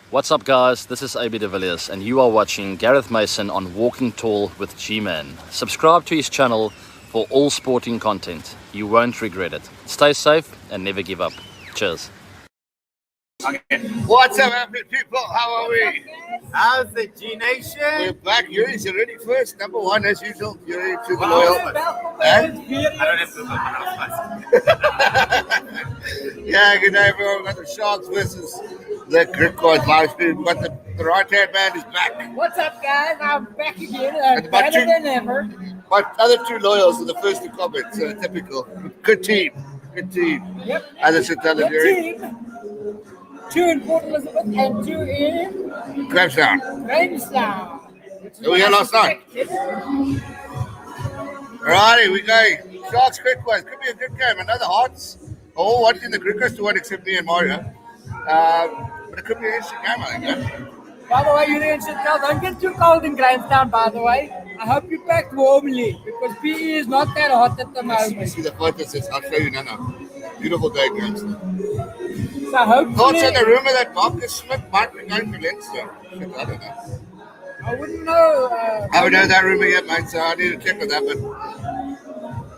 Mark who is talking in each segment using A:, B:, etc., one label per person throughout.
A: What's up guys, this is AB de Villiers and you are watching Gareth Mason on Walking Tall with G-Man. Subscribe to his channel for all sporting content. You won't regret it. Stay safe and never give up. Cheers.
B: Okay. What's up, happy people? How are we?
C: How's the G Nation?
B: We're back. Yuri's already first. Number one, as usual. Yuri to the loyal.
C: I don't have to
B: Yeah, good day, everyone. We've got the Sharks versus the Griquas live stream. But the right-hand man is back.
D: What's up, guys? I'm back again. Better than ever.
B: My other two loyals are the first to comment. So typical. Good team. Good team.
D: Yep.
B: As I said,
D: Good
B: Yuri.
D: team. 2 in Port Elizabeth and 2 in
B: Grahamstown.
D: Grahamstown.
B: Who we had last night? Alrighty, we go. Sharks Griquas. Could be a good game. Another Hearts. All watching the Griquas to one except me and Mario. But it could be an interesting game, I think. Yeah?
D: By the way, you don't get too cold in Grahamstown, by the way. I hope you packed warmly because PE is not that hot at the
B: You
D: moment.
B: see the photo says, I'll show you now. Beautiful day, Grahamstown.
D: So hopefully,
B: Thoughts on the rumor that Marcus Smith might be going to Leinster? I don't know.
D: I wouldn't know.
B: I haven't heard that rumor yet, mate, so I need to check on that. But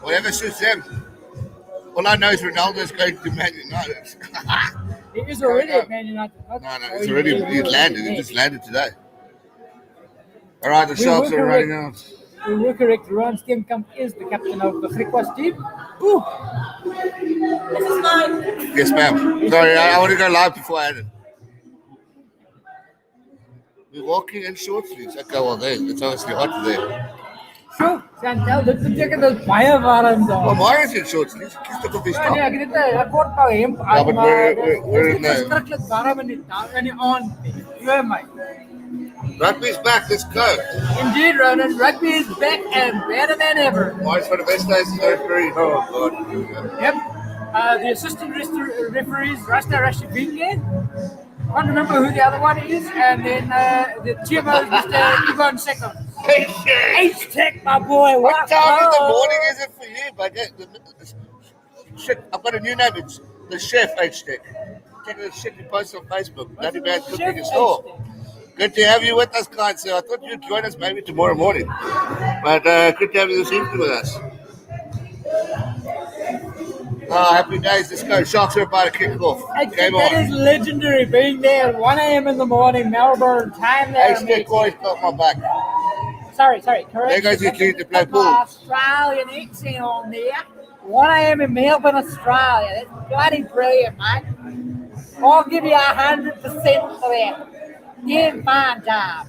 B: whatever suits them. All I know is Ronaldo's going to Man United.
D: He is already at Man United.
B: No, it's already landed. It just landed today. All right, the Sharks are running out.
D: We were correct. Ron Steenkamp is the captain of the Griquas team. Ooh. This is mine.
B: Yes, ma'am. Sorry, I want to go live before I edit. We're walking in short sleeves. Okay, well, it's obviously hot there.
D: Sure, Chantal, dit beteken dat baie warm daar.
B: Well, Mario's in short sleeves. Kies toch op die
D: Nee,
B: stap.
D: ek het dit 'n kort paar hemp
B: Ja,
D: aan,
B: but
D: maar
B: we're in
D: dit is
B: the-
D: verskriklik warm in die aand. Ja, my.
B: Rugby's back. Let's go.
D: Indeed, Ronan, rugby is back and better than ever.
B: Mario's for the best days in the referee. Oh, God. Here we go.
D: Yep. The assistant referees, Rasta Rashivinge. Can't remember who the other one is, and then the chairman is Mr. Ivan Sekon. H-Tech, my boy.
B: What time in the morning is it for you, buddy? Shit, I've got a new name. It's the Chef H-Tech. Take the shit you post on Facebook. Bloody man cooking a store. Good to have you with us, guys. So I thought you'd join us maybe tomorrow morning. But good to have you this evening with us. Oh, happy days. Let's go. Sharks are about to kick off. Game
D: That
B: on.
D: is legendary, being there at 1 a.m. in the morning, Melbourne time there.
B: H-Tech always got my back.
D: Sorry, correct.
B: There goes your kid to play pool.
D: Australian accent on there. 1 a.m. in Melbourne, Australia. That's bloody brilliant, mate. I'll give you 100% for that. Yeah, fine job.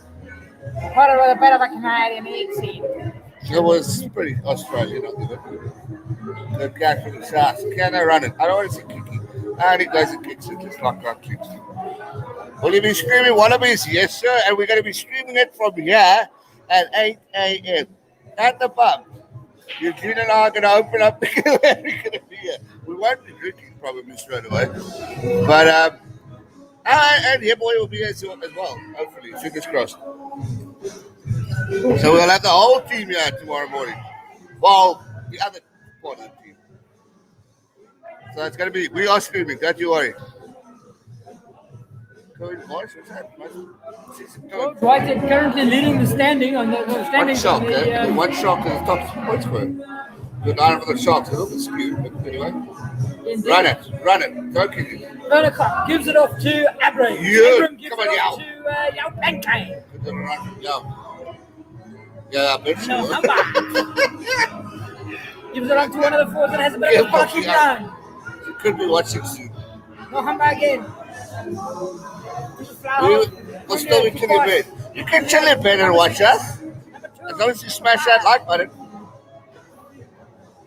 D: Put it with a bit of a Canadian accent.
B: It was pretty Australian. The guy from the Sharks. Can I run it? I don't want to see Kiki. And he goes and kicks it just like that kicks it. Will you be screaming Wallabies? Yes, sir. And we're going to be streaming it from here at 8 a.m. at the pub. Eugene and I are going to open up. We're going to be here. We won't be drinking probably straight away. But, and your boy will be here as well, hopefully. Fingers crossed. So we'll have the whole team here tomorrow morning. Well, the other part of the team. So it's going to be, we are streaming, don't you worry. What's that?
D: Dwight is currently leading the standing on the
B: One
D: standings.
B: shock,
D: on the,
B: eh? One shock is the top points for it. Good iron for the Sharks, a little bit skewed, but anyway.
D: Indeed.
B: Run it, don't kick it.
D: Vernicott gives it off to Abram.
B: Yeah.
D: Abram gives
B: Come on,
D: it off
B: Yao.
D: to Yao Pankane.
B: Good little run from Yao. Yeah, I bet you
D: No,
B: will.
D: Humber. Gives it on to one of the fours that has a bit of a fucking
B: Yeah.
D: run.
B: You could be watching soon.
D: No Humber again.
B: We'll still be chilling in bed. You can chill in bed and watch us. As long as you smash that like button.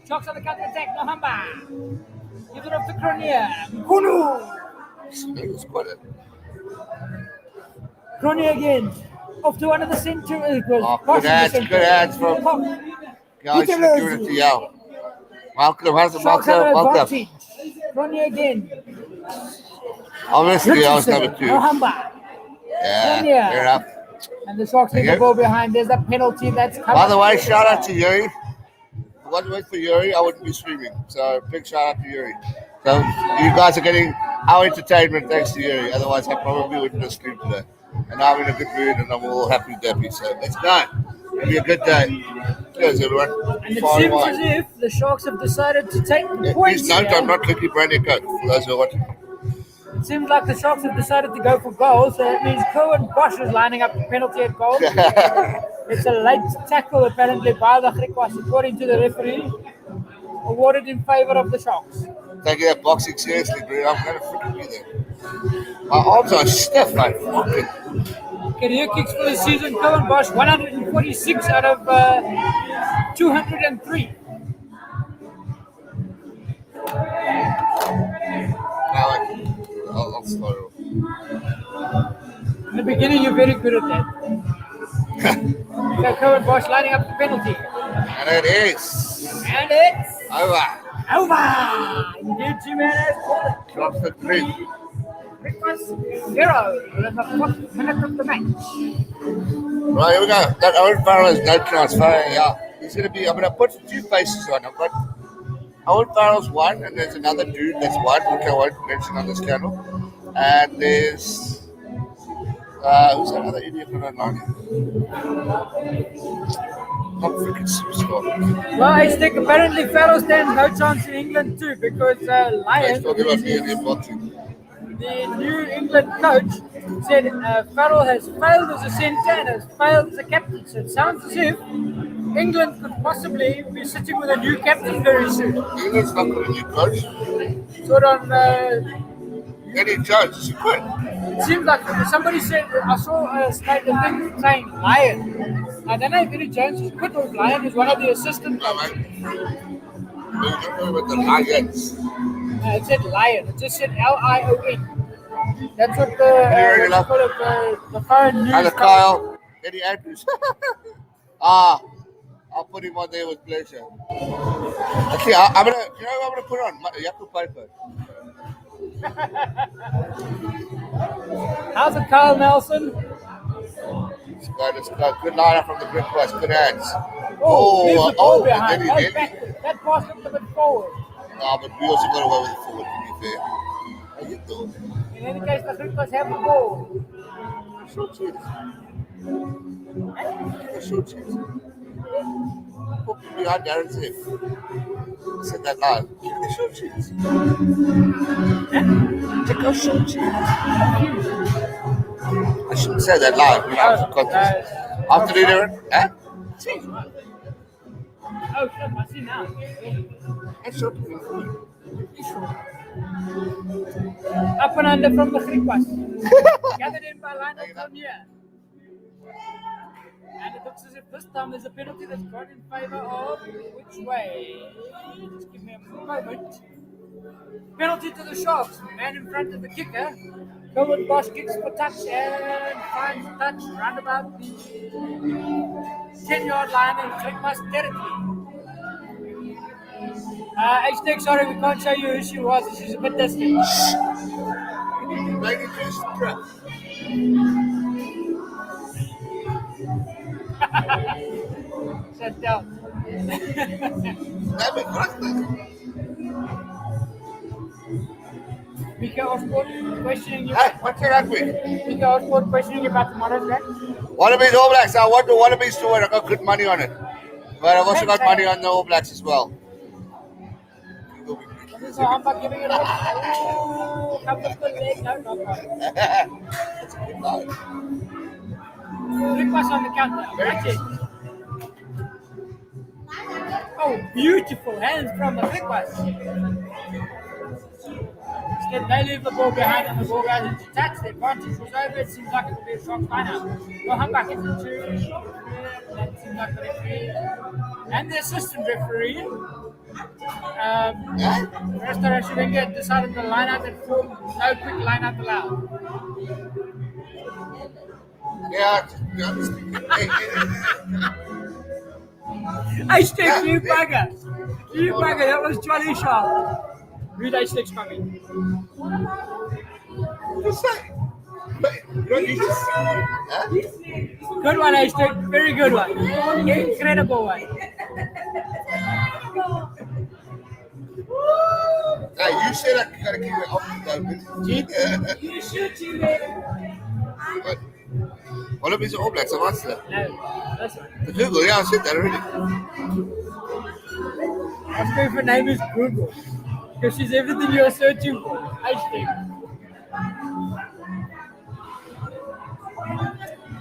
D: Sharks on the counter attack. No Humber. Gives it off to Currie. Kunu.
B: It was quite a...
D: Currie again. Off to one of the centre.
B: Oh, good hands from guys. Should have given it to Yao. Malcolm, how's the
D: Sharks have
B: Malcolm?
D: an
B: Malcolm.
D: advantage. Ronnie again.
B: Obviously, I was number
D: Richardson,
B: 2.
D: Mohamba.
B: Yeah,
D: Ronnie.
B: fair enough.
D: And the Sharks leave the
B: Okay.
D: ball behind. There's a penalty that's coming.
B: By the way, shout out to Yuri. If it wasn't wait for Yuri, I wouldn't be streaming. So big shout out to Yuri. So you guys are getting our entertainment thanks to Yuri. Otherwise, I probably wouldn't have streamed today. And I'm in a good mood and I'm all happy and happy. So let's go. It'll be a good day. Cheers, everyone.
D: And it
B: Far
D: seems
B: wide.
D: as if the Sharks have decided to take the
B: Yeah,
D: points.
B: please note,
D: here.
B: I'm not Clicky Brandy Coat. For those who are watching.
D: It seems like the Sharks have decided to go for goal, so that means Cohen Bosch is lining up the penalty at goal. It's a late tackle apparently by the Griquas, according to the referee, awarded in favour of the Sharks.
B: Taking that boxing seriously, bro. I'm going to freaking be there. My arms are stiff, mate. Fucking.
D: Career kicks for the season, Cohen Bosch 146 out of 203.
B: I'll start off.
D: In the beginning, you're very good at that. So Cohen Bosch lining up the penalty.
B: And it is.
D: And it's
B: Over.
D: over! Indeed, G-Man has called it.
B: Drop the 3.
D: Griquas 0 in the 4th minute of the match.
B: Right, here we go. That Owen Farrell has no transfer. Yeah. He's going to be, I'm going to put 2 faces on. I've got Owen Farrell's 1, and there's another dude that's 1, which I won't mention on this channel. And there's, who's that other idiot from online? Not freaking superstar.
D: Well, I think apparently Farrell stands no chance in England too because
B: He's
D: Lions,
B: talking about me and him boxing.
D: the New England coach, said Farrell has failed as a centre and has failed as a captain. So it sounds as if England could possibly be sitting with a new captain very soon.
B: England's not got a new coach.
D: Sort of,
B: Eddie Jones, he quit.
D: it seems like somebody said, I saw a thing saying Lion. I don't know if Eddie Jones is quit or if Lion is one of the assistant
B: No,
D: coaches.
B: mate. We're talking about the Lions.
D: It said Lion. It just said Lion. That's what
B: Very
D: the phone news.
B: Hello, Kyle. Eddie Andrews. I'll put him on there with pleasure. Actually, I'm gonna. You know what I'm gonna put on? Yaku Piper.
D: How's it, Kyle Nelson?
B: It's got good lineup from the Griquas. Good hands.
D: Leave the ball behind.
B: and then
D: Go backwards. That pass looked a bit forward.
B: No, but we also got away with the forward, to be fair. How you doing?
D: In any case, the Griquas have the ball.
B: Short cheese. Short cheese. Put me behind Darren Ziff. Said that live. Short cheese. Check out short cheese. I shouldn't say that live. We have to contest. After the dinner, huh?
D: Oh, shit, I see now.
B: That's short.
D: Up and under from the Griquas. Gathered in by Lionel Cormier. And it looks as if this time there's a penalty that's gone in favour of which way? Just give me a moment. Penalty to the Sharks. Man in front of the kicker. Cohen Bosch kicks for touch and finds touch round about the 10-yard line in Griquas territory. H-Tech, sorry, we can't show you who she was. She's a bit distant.
B: Maybe just prep.
D: Shut down. Mika Osborne questioning you.
B: Hey, what's your rugby?
D: Mika Osborne questioning you about tomorrow's match.
B: Wallabies All Blacks. I want the Wallabies to win. I got good money on it. But I've also got money on the All Blacks as well.
D: So I'm not giving it up. Oh, come with the leg. No, not quite.
B: That's a good line.
D: Griquas on the counter. That's it. Oh, beautiful hands from the Griquas. Instead, they leave the ball behind and the ball goes into touch. The advantage was over. It seems like it will be a short lineup. Well, Humbuck gets into that seems like the referee and the assistant referee. Restoration Wenger decided to line out and form no quick line out allowed.
B: Yeah,
D: I stick you bugger. You bugger, that was Johnny Sharp. Read H6 coming.
B: What's that? Huh?
D: Good one, H6. Very good one. Incredible one.
B: Hey, you said I gotta keep it off.
D: You should,
B: But what if it's all blacks? I'm answering that.
D: No, that's right.
B: The Google, yeah, I said that already.
D: Her favorite name is Google. Because she's everything you're searching for. H6.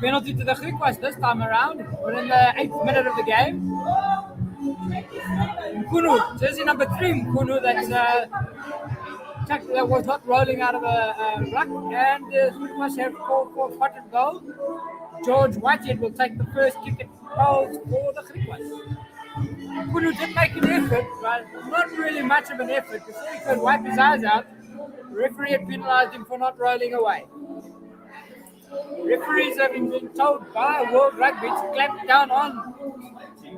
D: Penalty to the Griquas this time around. We're in the 8th minute of the game. Nkunu, jersey number 3, Nkunu, that was not rolling out of a ruck, and the Griquas have called for potted goal. George Whitehead will take the first kick at goals for the Griquas. Nkunu did make an effort, but not really much of an effort. Before he could wipe his eyes out, the referee had penalised him for not rolling away. Referees have been told by World Rugby to clamp down on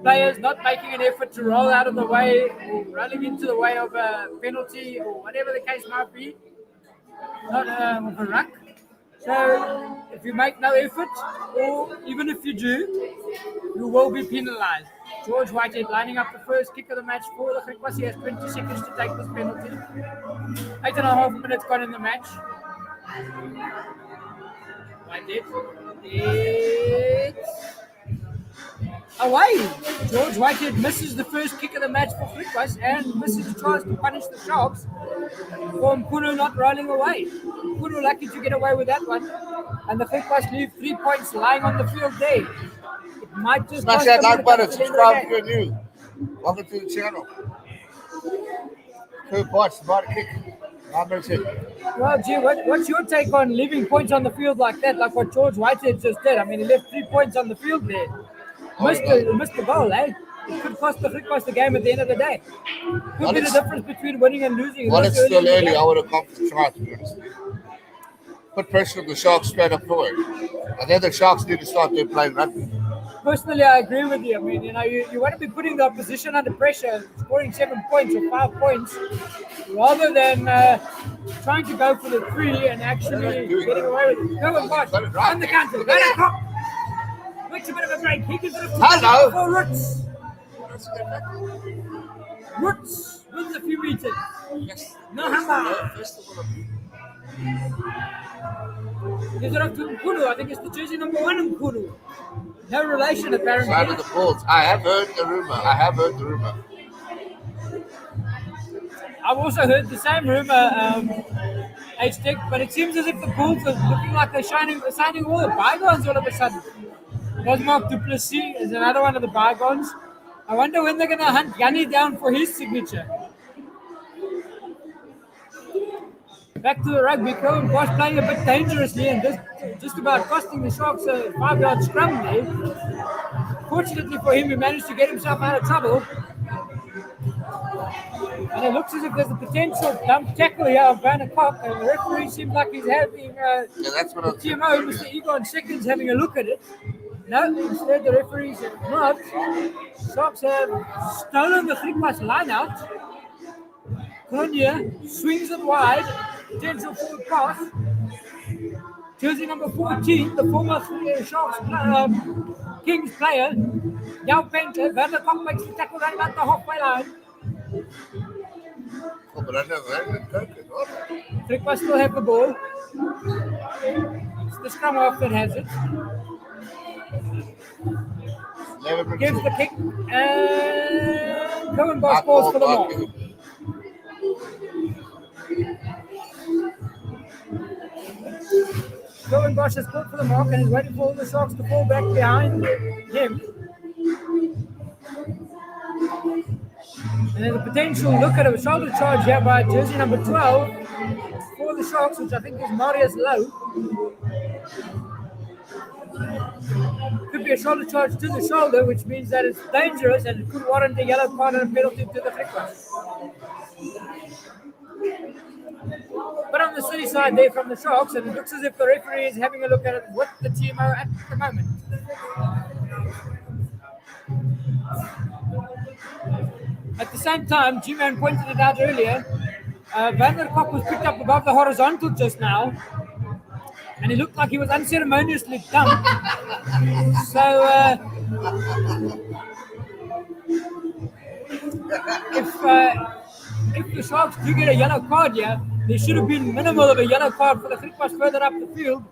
D: players not making an effort to roll out of the way or running into the way of a penalty or whatever the case might be, not of a ruck. So if you make no effort, or even if you do, you will be penalised. George Whitehead lining up the first kick of the match for the Griquas. He has 20 seconds to take this penalty. 8.5 minutes gone in the match. It's away. George Whitehead misses the first kick of the match for Griquas and misses the chance to punish the Sharks for Nkunu not rolling away. Nkunu lucky to get away with that one. And the Griquas leave 3 points lying on the field there. It might just
B: Smash that like button, subscribe if you're new. Welcome to the channel. 2 points, about a kick.
D: Well, gee, what's your take on leaving points on the field like that, like what George Whitehead just did? I mean, he left 3 points on the field there. Missed the goal, eh? It could cost the Griquas the game at the end of the day. Could be the difference between winning and losing.
B: Well, it's still early. I would have gone for the try, to be honest. Put pressure on the Sharks straight up forward. And then the Sharks need to start their playing rugby.
D: Personally, I agree with you. I mean, you want to be putting the opposition under pressure, scoring 7 points or 5 points, rather than trying to go for the 3 and actually getting away with it. Go and watch. On the counter. Makes a bit of a break. He gives it a for Roots. Roots wins a few meters.
B: Yes.
D: No hammer. Gives it up to Nkunu. I think it's the jersey number 1 Nkunu. No relation, apparently.
B: Side of the Bulls. I have heard the rumor.
D: I've also heard the same rumor, H-Tech, but it seems as if the Bulls are looking like they're signing all the bygones all of a sudden. There's Mark Duplessis is another one of the bygones. I wonder when they're going to hunt Yanni down for his signature. Back to the rugby. Cohen Bosch playing a bit dangerously and just about costing the Sharks a 5-yard scrum there. Fortunately for him, he managed to get himself out of trouble. And it looks as if there's a potential dump tackle here of Van Kock, and the referee seems like he's having
B: that's what
D: TMO, Mr. Egon Seconds, having a look at it. No, instead the referee said not. Sharks have stolen the Griquas line out. Currie swings it wide. Potential forward pass. Jersey number 14, the former Sharks Kings player, Yao Painter. Van der Kock makes the tackle right about the halfway line. Griquas still have the ball. It's the scrum half that has it. Gives the kick, and Cohen Bosch balls for the mark. Cohen Bosch has caught for the mark and is waiting for all the Sharks to fall back behind him. And there's a potential look at a shoulder charge here by jersey number 12 for the Sharks, which I think is Marius Lowe. Could be a shoulder charge to the shoulder, which means that it's dangerous and it could warrant a yellow card and a penalty to the Griquas. But on the city side there from the Sharks, and it looks as if the referee is having a look at it with the TMO at the moment.
E: At the same time, G-Man pointed it out earlier, Van der Kok was picked up above the horizontal just now, and he looked like he was unceremoniously dumped. So if the Sharks do get a yellow card here, there should have been minimal of a yellow card for the Griquas further up the field,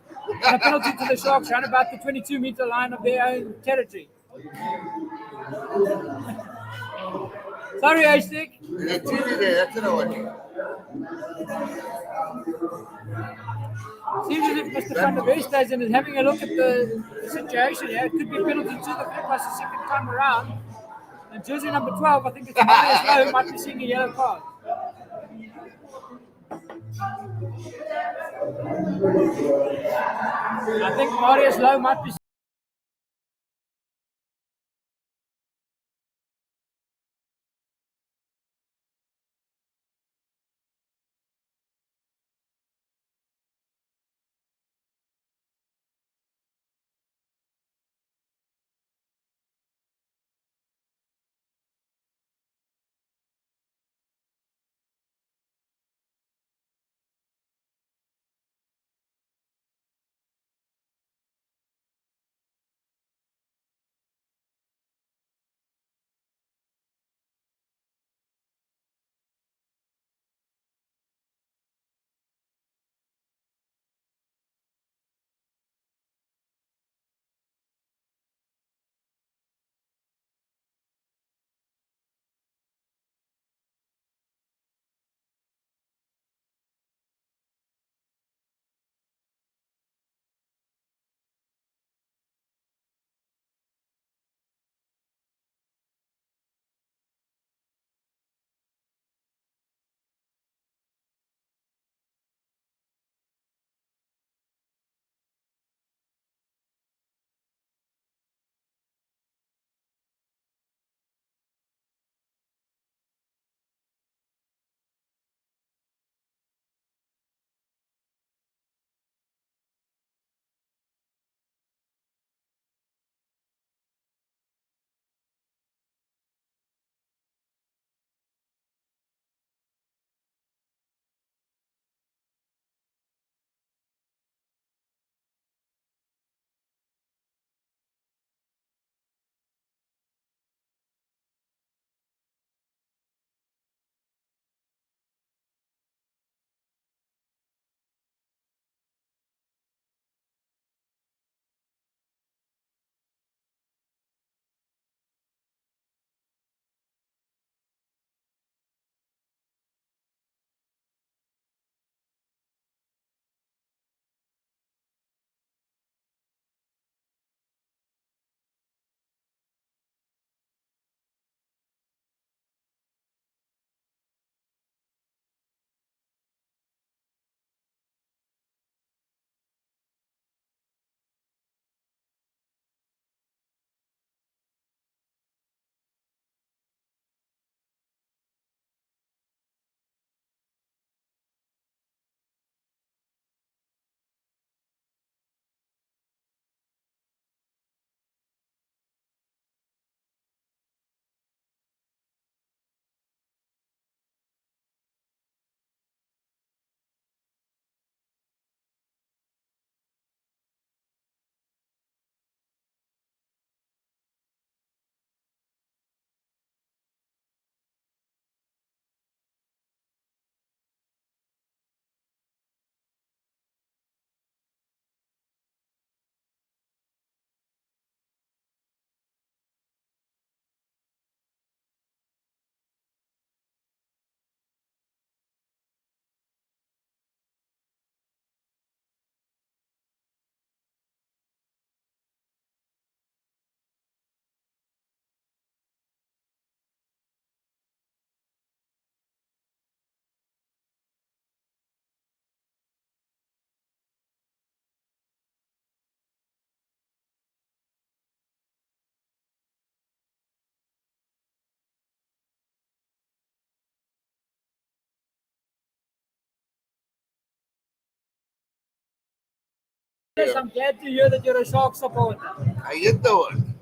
E: and a penalty to the Sharks around about the 22-meter line of their own territory. Sorry, Ashtik.
B: There's a TV there, that's what I want.
E: Seems as if Mr. Van der Westhuizen is having a look at the situation here. It could be a penalty to the Griquas the second time around. And jersey number 12, I think it's Marius Lowe, might be seeing a yellow card. I think Marius Lowe might be. Yes, I'm glad to hear that you're a Shark supporter.
B: How you doing?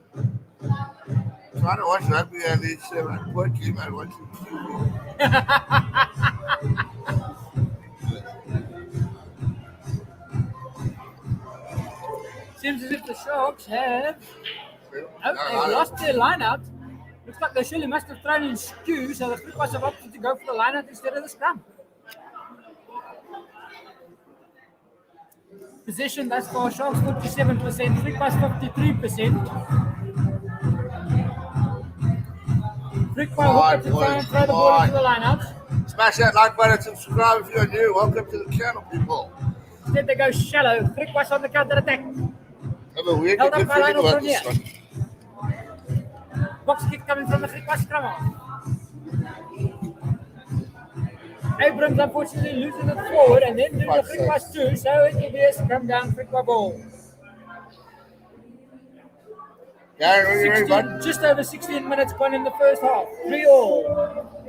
B: trying to watch rugby and it's poor kid, man. Watching.
E: Seems as if the Sharks have
B: No,
E: they've lost their line out. Looks like they surely must have thrown in skew, so the Griquas have opted to go for the line out instead of the scrum. Possession thus far, Sharks 47%, Griquas 53%. Griquas hook up to try and throw the ball into the line out.
B: Smash that like button, subscribe if you're new. Welcome to the channel, people.
E: Instead they go shallow, Griquas on the counter attack.
B: Have a weird
E: Held up
B: good
E: by
B: feeling
E: Lionel
B: about this
E: Currie.
B: one.
E: Box kick coming from the Griquas scrum half. Abrams unfortunately losing it forward and then doing the Griquas too, so it will be a scrum down Griquas ball.
B: Gareth, are you ready, bud?
E: Just over 16 minutes gone in the first half. 3-all.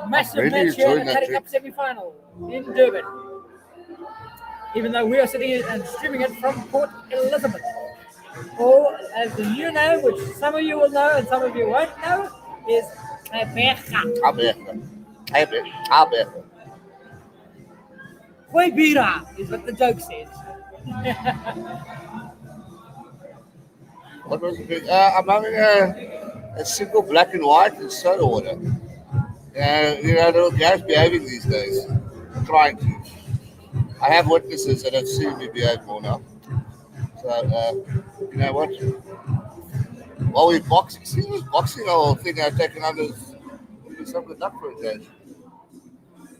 E: Massive
B: really
E: match here in
B: enjoying
E: the
B: that
E: Currie Cup semi-final in Durban. Even though we are sitting here and streaming it from Port Elizabeth. Or as the new name, which some of you will know and some of you won't know, is Apiece. Huibira is what the joke says.
B: What was it? I'm having a simple black and white and soda water. Little Gareth behaving these days. Trying to. I have witnesses that have seen me behave more now. So, you know what? While we're boxing, see this boxing whole thing I've taken under some good luck for a change.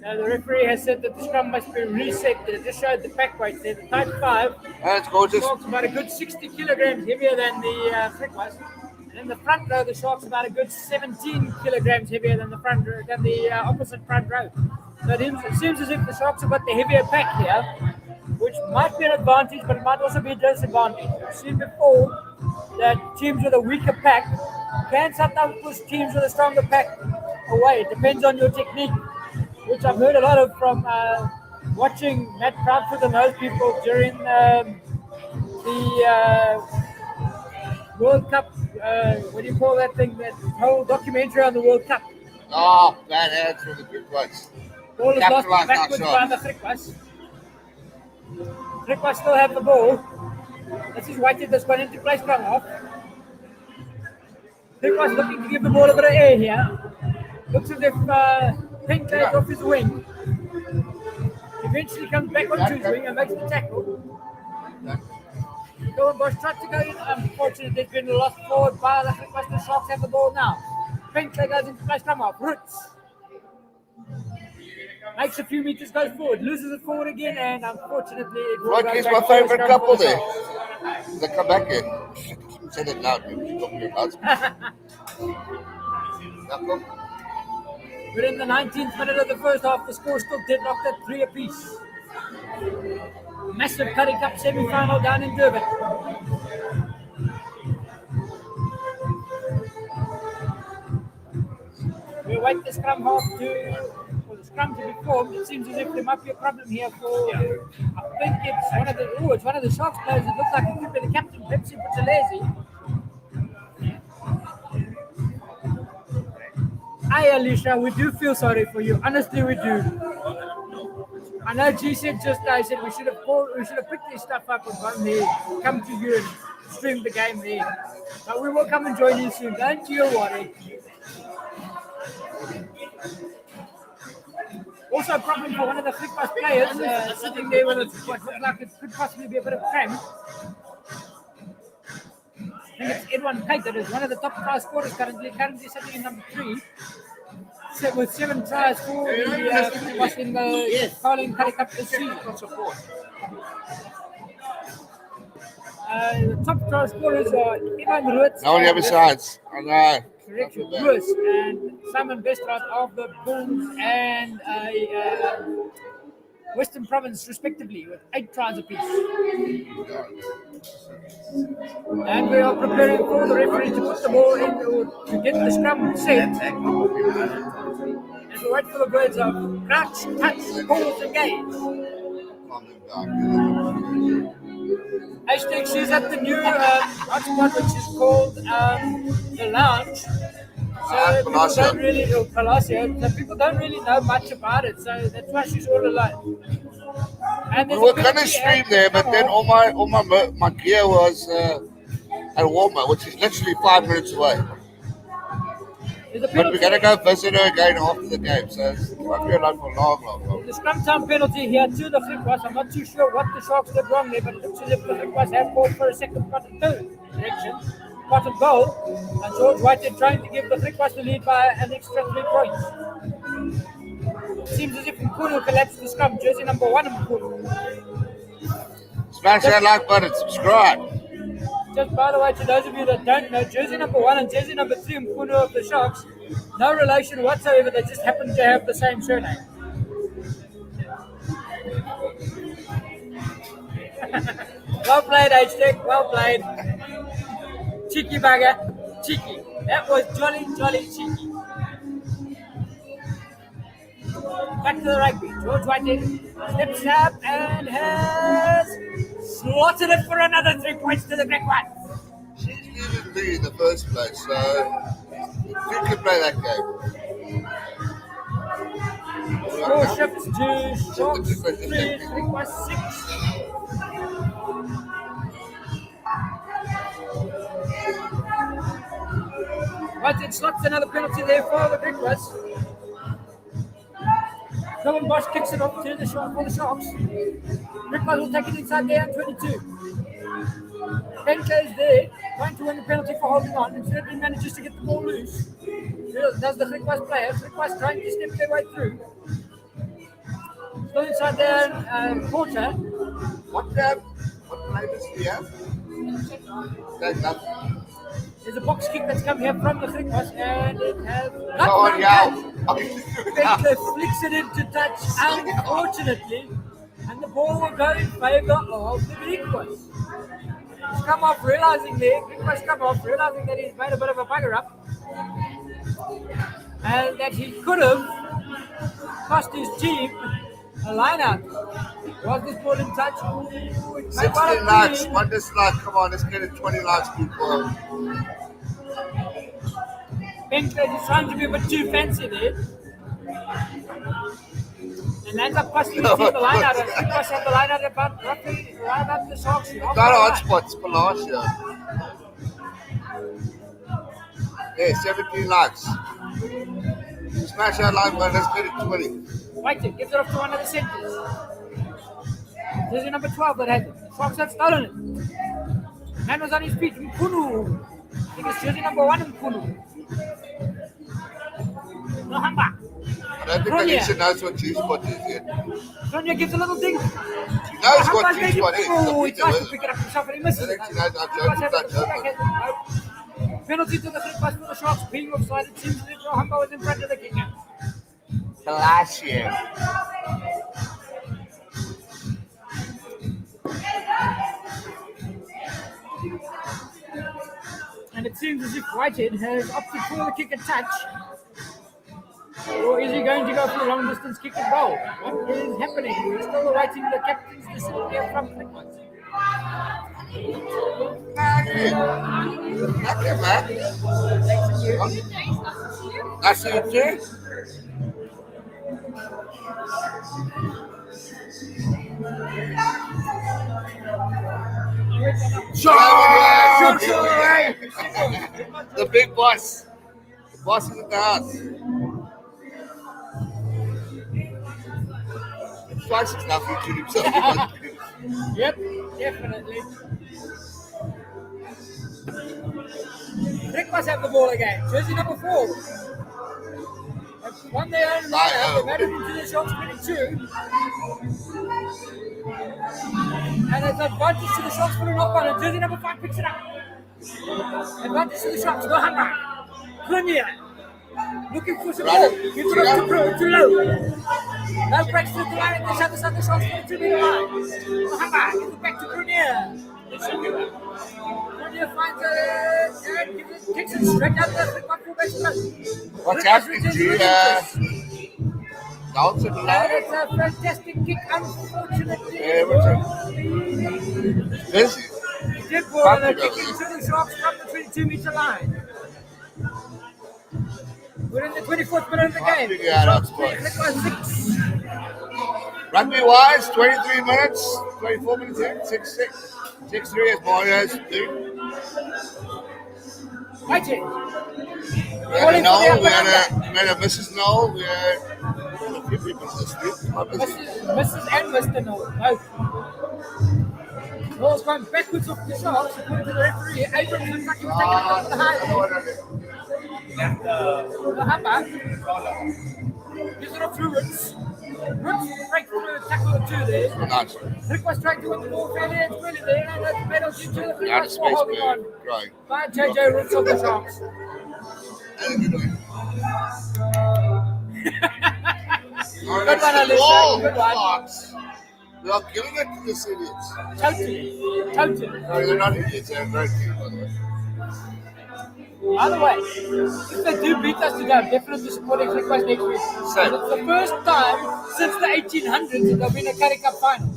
E: Now the referee has said that the scrum must be reset. They just showed the pack weight there. The type 5.
B: That's gorgeous.
E: Sharks about a good 60 kilograms heavier than the Griquas. And in the front row, the Sharks about a good 17 kilograms heavier than the opposite front row. So it seems as if the Sharks have got the heavier pack here, which might be an advantage, but it might also be a disadvantage. We've seen before that teams with a weaker pack can sometimes push teams with a stronger pack away. It depends on your technique, which I've heard a lot of from watching Matt Proudfoot and those people during the World Cup. What do you call that thing? That whole documentary on the World Cup.
B: Oh, bad hands for the good ones.
E: Ball is lost backwards by the Griquas. Griquas still have the ball. This is Whitey that's gone into play scrum off. Griquas looking to give the ball a bit of air here. Looks as if Pink lays off his wing. Eventually comes back onto his wing and makes the tackle. Go and Bosch tried to go in. Unfortunately, there's been a lost forward by the Griquas. The Sharks have the ball now. Pink goes into play scrum off. Roots. Makes a few meters, goes forward, loses it forward again, and unfortunately it will go
B: Rugby's
E: back
B: my
E: to
B: favourite
E: the
B: couple
E: scrum
B: there.
E: for
B: They come back in. Said it loud, man. You got me your mouth.
E: We're in the 19th minute of the first half. The score still deadlocked at 3 apiece. Massive Currie Cup semi-final down in Durban. We wait the scrum half for the scrum to be formed. It seems as if there might be a problem here for, I think it's one of the Sharks players. It looks like it could be the captain, Pepsi Buthelezi. Hi Alicia, we do feel sorry for you. Honestly, we do. I know G said just now, he said we should have picked this stuff up and come to you and stream the game there. But we will come and join you soon. Don't you worry. Also a problem for one of the Griquas players sitting there with what looks like it could possibly be a bit of cramp. I think it's Edwin Kite that is one of the top try scorers currently sitting in number 3. With 7 tries for the Griquas in the Carling Currie Cup this season. The top try scorers are Ivan Ruiz.
B: No one ever sides. I know.
E: Correction, Ruiz and Simon Bestrat of the Bulls and Western Province, respectively, with 8 tries apiece. And we are preparing for the referee to put the ball in to get the scrum set. And we wait for the words of crouch, touch, pause, engage. Hashtag she's at the new hotspot, which is called the Lounge. So people don't really know Palacio, so people don't really know much about it. So that's why she's all alone. And
B: We were gonna stream there, but then all my gear was at Walmart, which is literally 5 minutes away. But we're gonna go visit her again after the game, so it won't be alone for a long.
E: The scrum time penalty here to the Griquas. I'm not too sure what the Sharks did wrong there, but it looks as if the Griquas have called for a second bottom direction. Bottom goal, and George Whitehead trying to give the Griquas the lead by an extra 3 points. It seems as if Mkunu collapsed the scrum. Jersey number 1 Mkunu.
B: Smash that like button, subscribe.
E: Just by the way, to those of you that don't know, jersey number 1 and jersey number 3 Mkunu of the Sharks, no relation whatsoever, they just happen to have the same surname. Well played, H-Tech, well played. Cheeky bugger, cheeky. That was jolly cheeky. Back to the rugby. George Whitehead steps up and has slotted it for another 3 points to the Griquas.
B: She's leaving me in the first place, so you can play that game.
E: Score shifts to Sharks 3, Griquas 6. Whitehead slots another penalty there for the Griquas. Kevin Bosch kicks it off to the Sharks for the Sharks. Griquas will take it inside there at 22. Enquiries is there, trying to win the penalty for holding on. Instead, he manages to get the ball loose. Does the Griquas player. Griquas trying to step their way through. Still inside there, Porter.
B: What flavors do you have? Take nothing.
E: There's a box kick that's come here from the Griquas, and it has Benke flicks it into touch, unfortunately, and the ball will go in favour of the Griquas. He's come off realising that he's made a bit of a bugger up, and that he could have cost his team a line out. Was this ball in touch?
B: 16 likes, one dislike. Come on, let's get it 20 likes, people.
E: Benke is trying to be a bit too fancy there. And ends up costing his team the line out. Griquas have the line out about roughly right about the Sharks.
B: Not a hotspot, it's Palacio. Yeah, 17 likes. Smash that like button, let's get it 20.
E: Whitehead gives it off to one of the centres. Jersey number 12 that has it. Sharks have stolen it. Man was on his feet. Mkunu. I think it's jersey number 1 Mkunu. Nohamba.
B: I don't think Anisha knows what G-spot is yet.
E: Sonia gives a little ding.
B: She knows what G-spot is.
E: Oh, he tries to pick it up himself and he misses it.
B: I think she knows that.
E: Penalty to the Griquas for the Sharks being offside. It seems that Nohamba was in front of the kicker.
B: Palacio.
E: And it seems as if Whitehead has opted for the kick and touch. Or is he going to go for a long distance kick and goal? What is happening? We're still awaiting the captain's decision here from Griquas.
B: Okay, man. I see you too. The big boss. The boss is in the house. Twice is enough to himself.
E: Yep, definitely. Griquas have the ball again. Jersey number 4. They've won their own line. They made it into the Sharks 22. And it's advantage to the Sharks for a knock on. And jersey number 5 picks it up. Advantage to the Sharks. Nohamba. Currie. Looking for some ball. Gives it up to Pro. Too low. Now breaks through the line. They shut the Sharks for the 2-meter line. Nohamba gives it back to Currie. Currie finds it and kicks it straight down the Griquas fullback's throat.
B: What's happening, G? Down
D: And it's a fantastic kick, unfortunately.
B: Everton. Busy.
D: Dead ball and a kick into the Sharks from the 22-meter line. We're in the 24th minute of the game.
B: Yeah, that's
D: Sharks
B: close.
D: 6.
B: Rugby wise, 23 minutes, 24 minutes in, 6-6. 6-3 as Marios do.
D: Waiting.
B: We had a Noel, we had a Mrs. Noel, we had a few people this week.
D: Mrs. and Mr. Noel, both. Ball's going backwards off the Sharks, according to the referee. Abrams looks like he was taking it off the high. Mahamba gives it off to Roots. Roots breaks through a tackle or two there.
B: Nice.
D: Griquas trying to win the ball fairly and squarely there, and that's penalty to the
B: Out of
D: Griquas for
B: space,
D: holding on
B: man. Right.
D: by JJ Roots of the Sharks. Good one, Alicia. Good one.
B: We are giving it to the idiots.
D: Totally.
B: No, they're not idiots, they're very cute, by the way.
D: By the way, if they do beat us today, I'm definitely supporting Griquas next week.
B: Same.
D: It's the first time since the 1800s that they'll be in a Currie Cup final.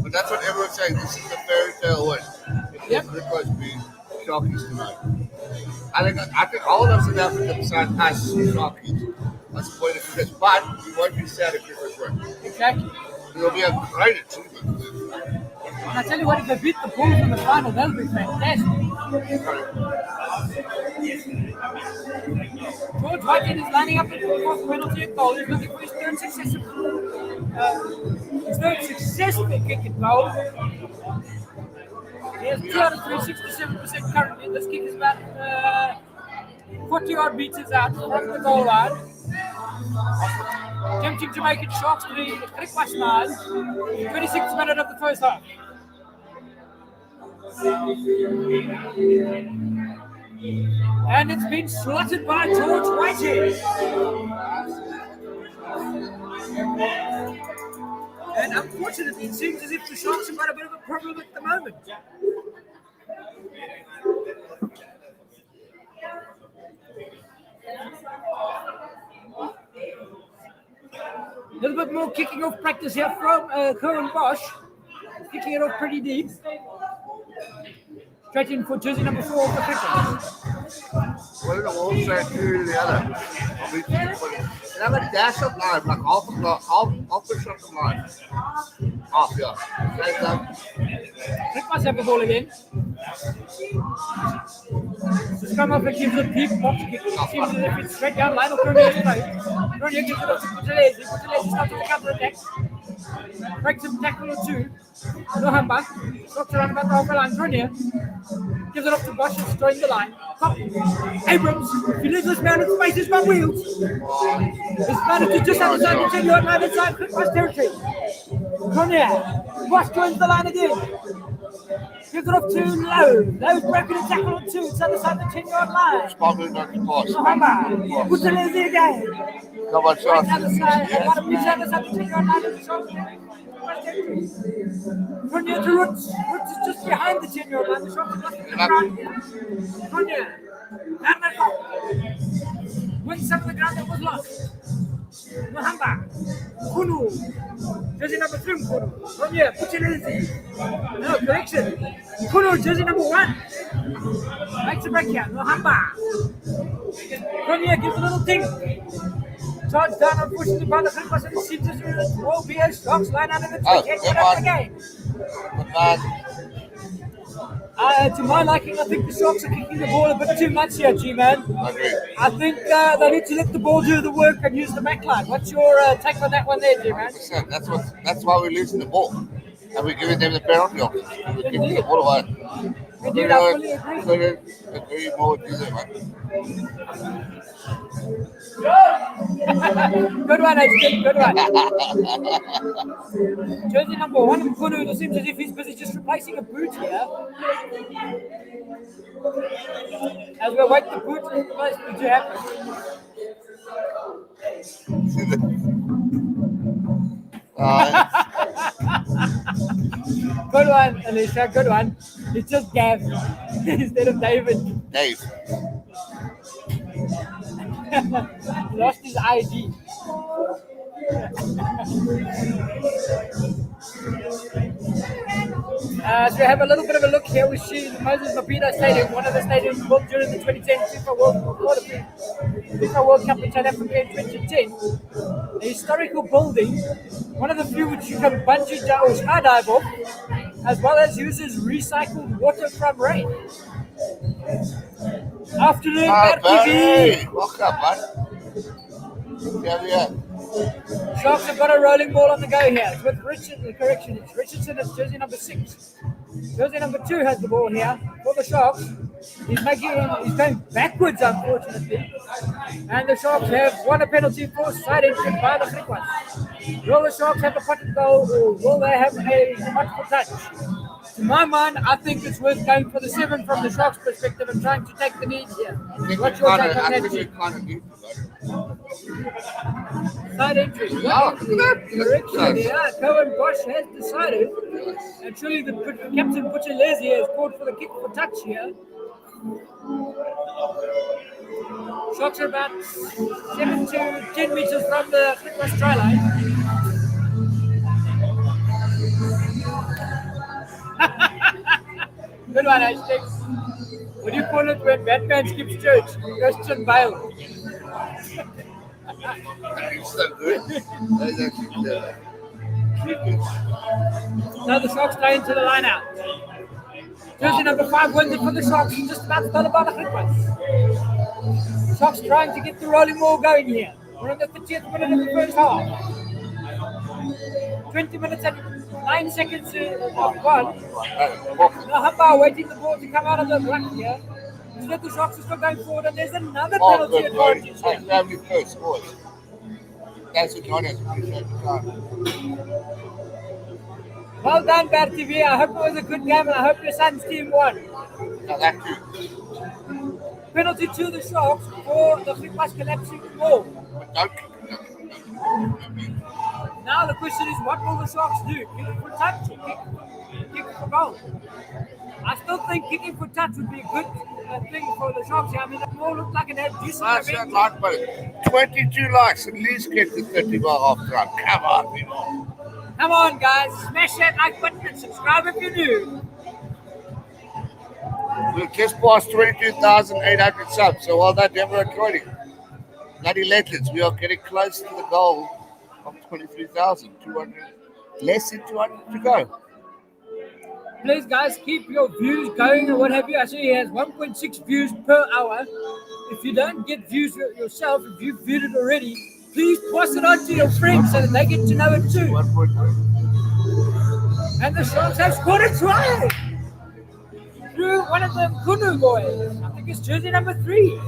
B: But that's what everyone's saying. This is a fairy tale win.
D: Yep.
B: Griquas beat Sharkies tonight. I think all of South Africa besides us Sharkies are supporting Griquas, but we won't be sad if Griquas win.
D: Exactly.
B: It'll be a great achievement.
D: And I tell you what, if they beat the Bulls in the final, that'll be fantastic. George Whitehead is lining up at the fourth penalty at goal. He's looking for his third successful kick at goal. He has 2 out of 3, 67% currently. This kick is about 40 odd meters out from the goal line. Attempting to make it Sharks 3, Griquas 9, 26th minute of the first half. And it's been slotted by George Whitehead. And unfortunately, it seems as if the Sharks have got a bit of a problem at the moment. A little bit more kicking off practice here from Currie Bosch. Kicking it off pretty deep. Straight in for jersey number 4 of the Griquas.
B: What did the wall say to the other? Have a dash of line, like half a shot of line. Half, yeah. Right there.
D: Griquas have the ball again. The scrum off and gives a deep box kick. It seems as if it's straight down line of Currie's play. Currie gives it up to Putelezi. Putelezi starts with the counter attack. Breaks a tackle or two. Nohamba looks around about the half line. Currie gives it up to Bosch and destroying the line. Cop. Abrams, he leaves this man in space, he's got wheels. He's managed to just outside the 10-yard line inside Griquas territory. Currie, Bosch joins the line again. Gives it off to Lowe. Lowe's broken a tackle or two. It's outside the 10-yard line.
B: It's probably not the pass.
D: Nohamba, Putelezi again.
B: Come on, Sharks.
D: Right other side, a lot of people outside the 10-yard line of the Sharks. Currie to Roots. Roots is just behind the 10-yard line. The Sharks have lost the ground here. Currie. Wins some of the ground that was lost. Nohamba. Kunu. Jersey number 3, Kunu. Currie. Putelezi. No, correction. Kunu, jersey number 1. Makes a break here. Nohamba. Currie gives a little ding. Charge down, unfortunately, by the Griquas, and it seems as if it will be a Sharks line out of the 28th minute of the game. To my liking, I think the Sharks are kicking the ball a bit too much here, G-Man.
B: I agree.
D: I think they need to let the ball do the work and use the back line. What's your take on that one there, G-Man?
B: 100%. That's why we're losing the ball. And we're giving them the penalty options. We're kicking the ball away.
D: Indeed, I fully agree.
B: Couldn't agree more with you there, man.
D: Good one, HK, good one. Jersey number 1, Mkunu, it seems as if he's busy just replacing a boot here. As we wait the boot replacement to happen. Good one, Alicia, good one. It's just Gav instead of David.
B: Dave.
D: Lost his ID.
E: So we have a little bit of a look here. We see the Moses Mabhida Stadium, one of the stadiums built during the 2010 FIFA World Cup in South Africa in 2010. A historical building, one of the few which you can bungee jump or skydive off, as well as uses recycled water from rain. Afternoon,
B: Barry,
E: RTV.
B: welcome, man. Yeah.
E: Sharks have got a rolling ball on the go here. It's with Richardson. It's Richardson. It's jersey number 6. Jersey number 2 has the ball here for the Sharks. He's going backwards, unfortunately. And the Sharks have won a penalty for side entry by the Griquas. Will the Sharks have a potted goal or will they have a multiple touch? To my mind, I think it's worth going for the 7 from the Sharks' perspective and trying to take the lead here. What's your take on that? Side entry. Correction here. Cohen Bosch has decided, and surely the captain Butchelezi has called for the kick for touch here. Sharks are about 7 to 10 meters from the Griquas try line. Good one, Hashtag. What do you call it when Batman skips church? Christian Bale.
B: He's so good. That's actually
E: Now the Sharks play into the line out. Jersey number 5 wins it for the Sharks. Just about to start about the Griquas. Sharks trying to get the rolling ball going here. We're in the 30th minute of the first half. 20 minutes and 9 seconds of gone. Now Humber waiting the ball to come out of the ruck here. Instead the Sharks are still going forward and there's another penalty advantage here.
B: Family first scores. That's what John has appreciated the time.
E: Well done, Bear TV. I hope it was a good game and I hope your son's team won.
B: Now that too.
E: Penalty to the Sharks for the Griquas collapsing ball.
B: But don't kick it.
E: Now the question is, what will the Sharks do? Kick it for touch or kick it for goal? I still think kicking for touch would be a good thing for the Sharks. I mean, the ball looked like it had decent
B: That's
E: momentum.
B: not bad. 22 likes, at least get the 30 by half time. Come on, people.
E: Come on, guys. Smash that like button and subscribe if you're new.
B: We've just passed 22,800 subs, so well done, Deborah Currie. Bloody legends, we are getting close to the goal of 23,200. Less than 200 to go.
E: Please, guys, keep your views going and what have you. I see he has 1.6 views per hour. If you don't get views yourself, if you've viewed it already, please pass it on to your friends so that they get to know it too. And the Sharks have scored a try through one of the Kunu boys. I think it's jersey number 3.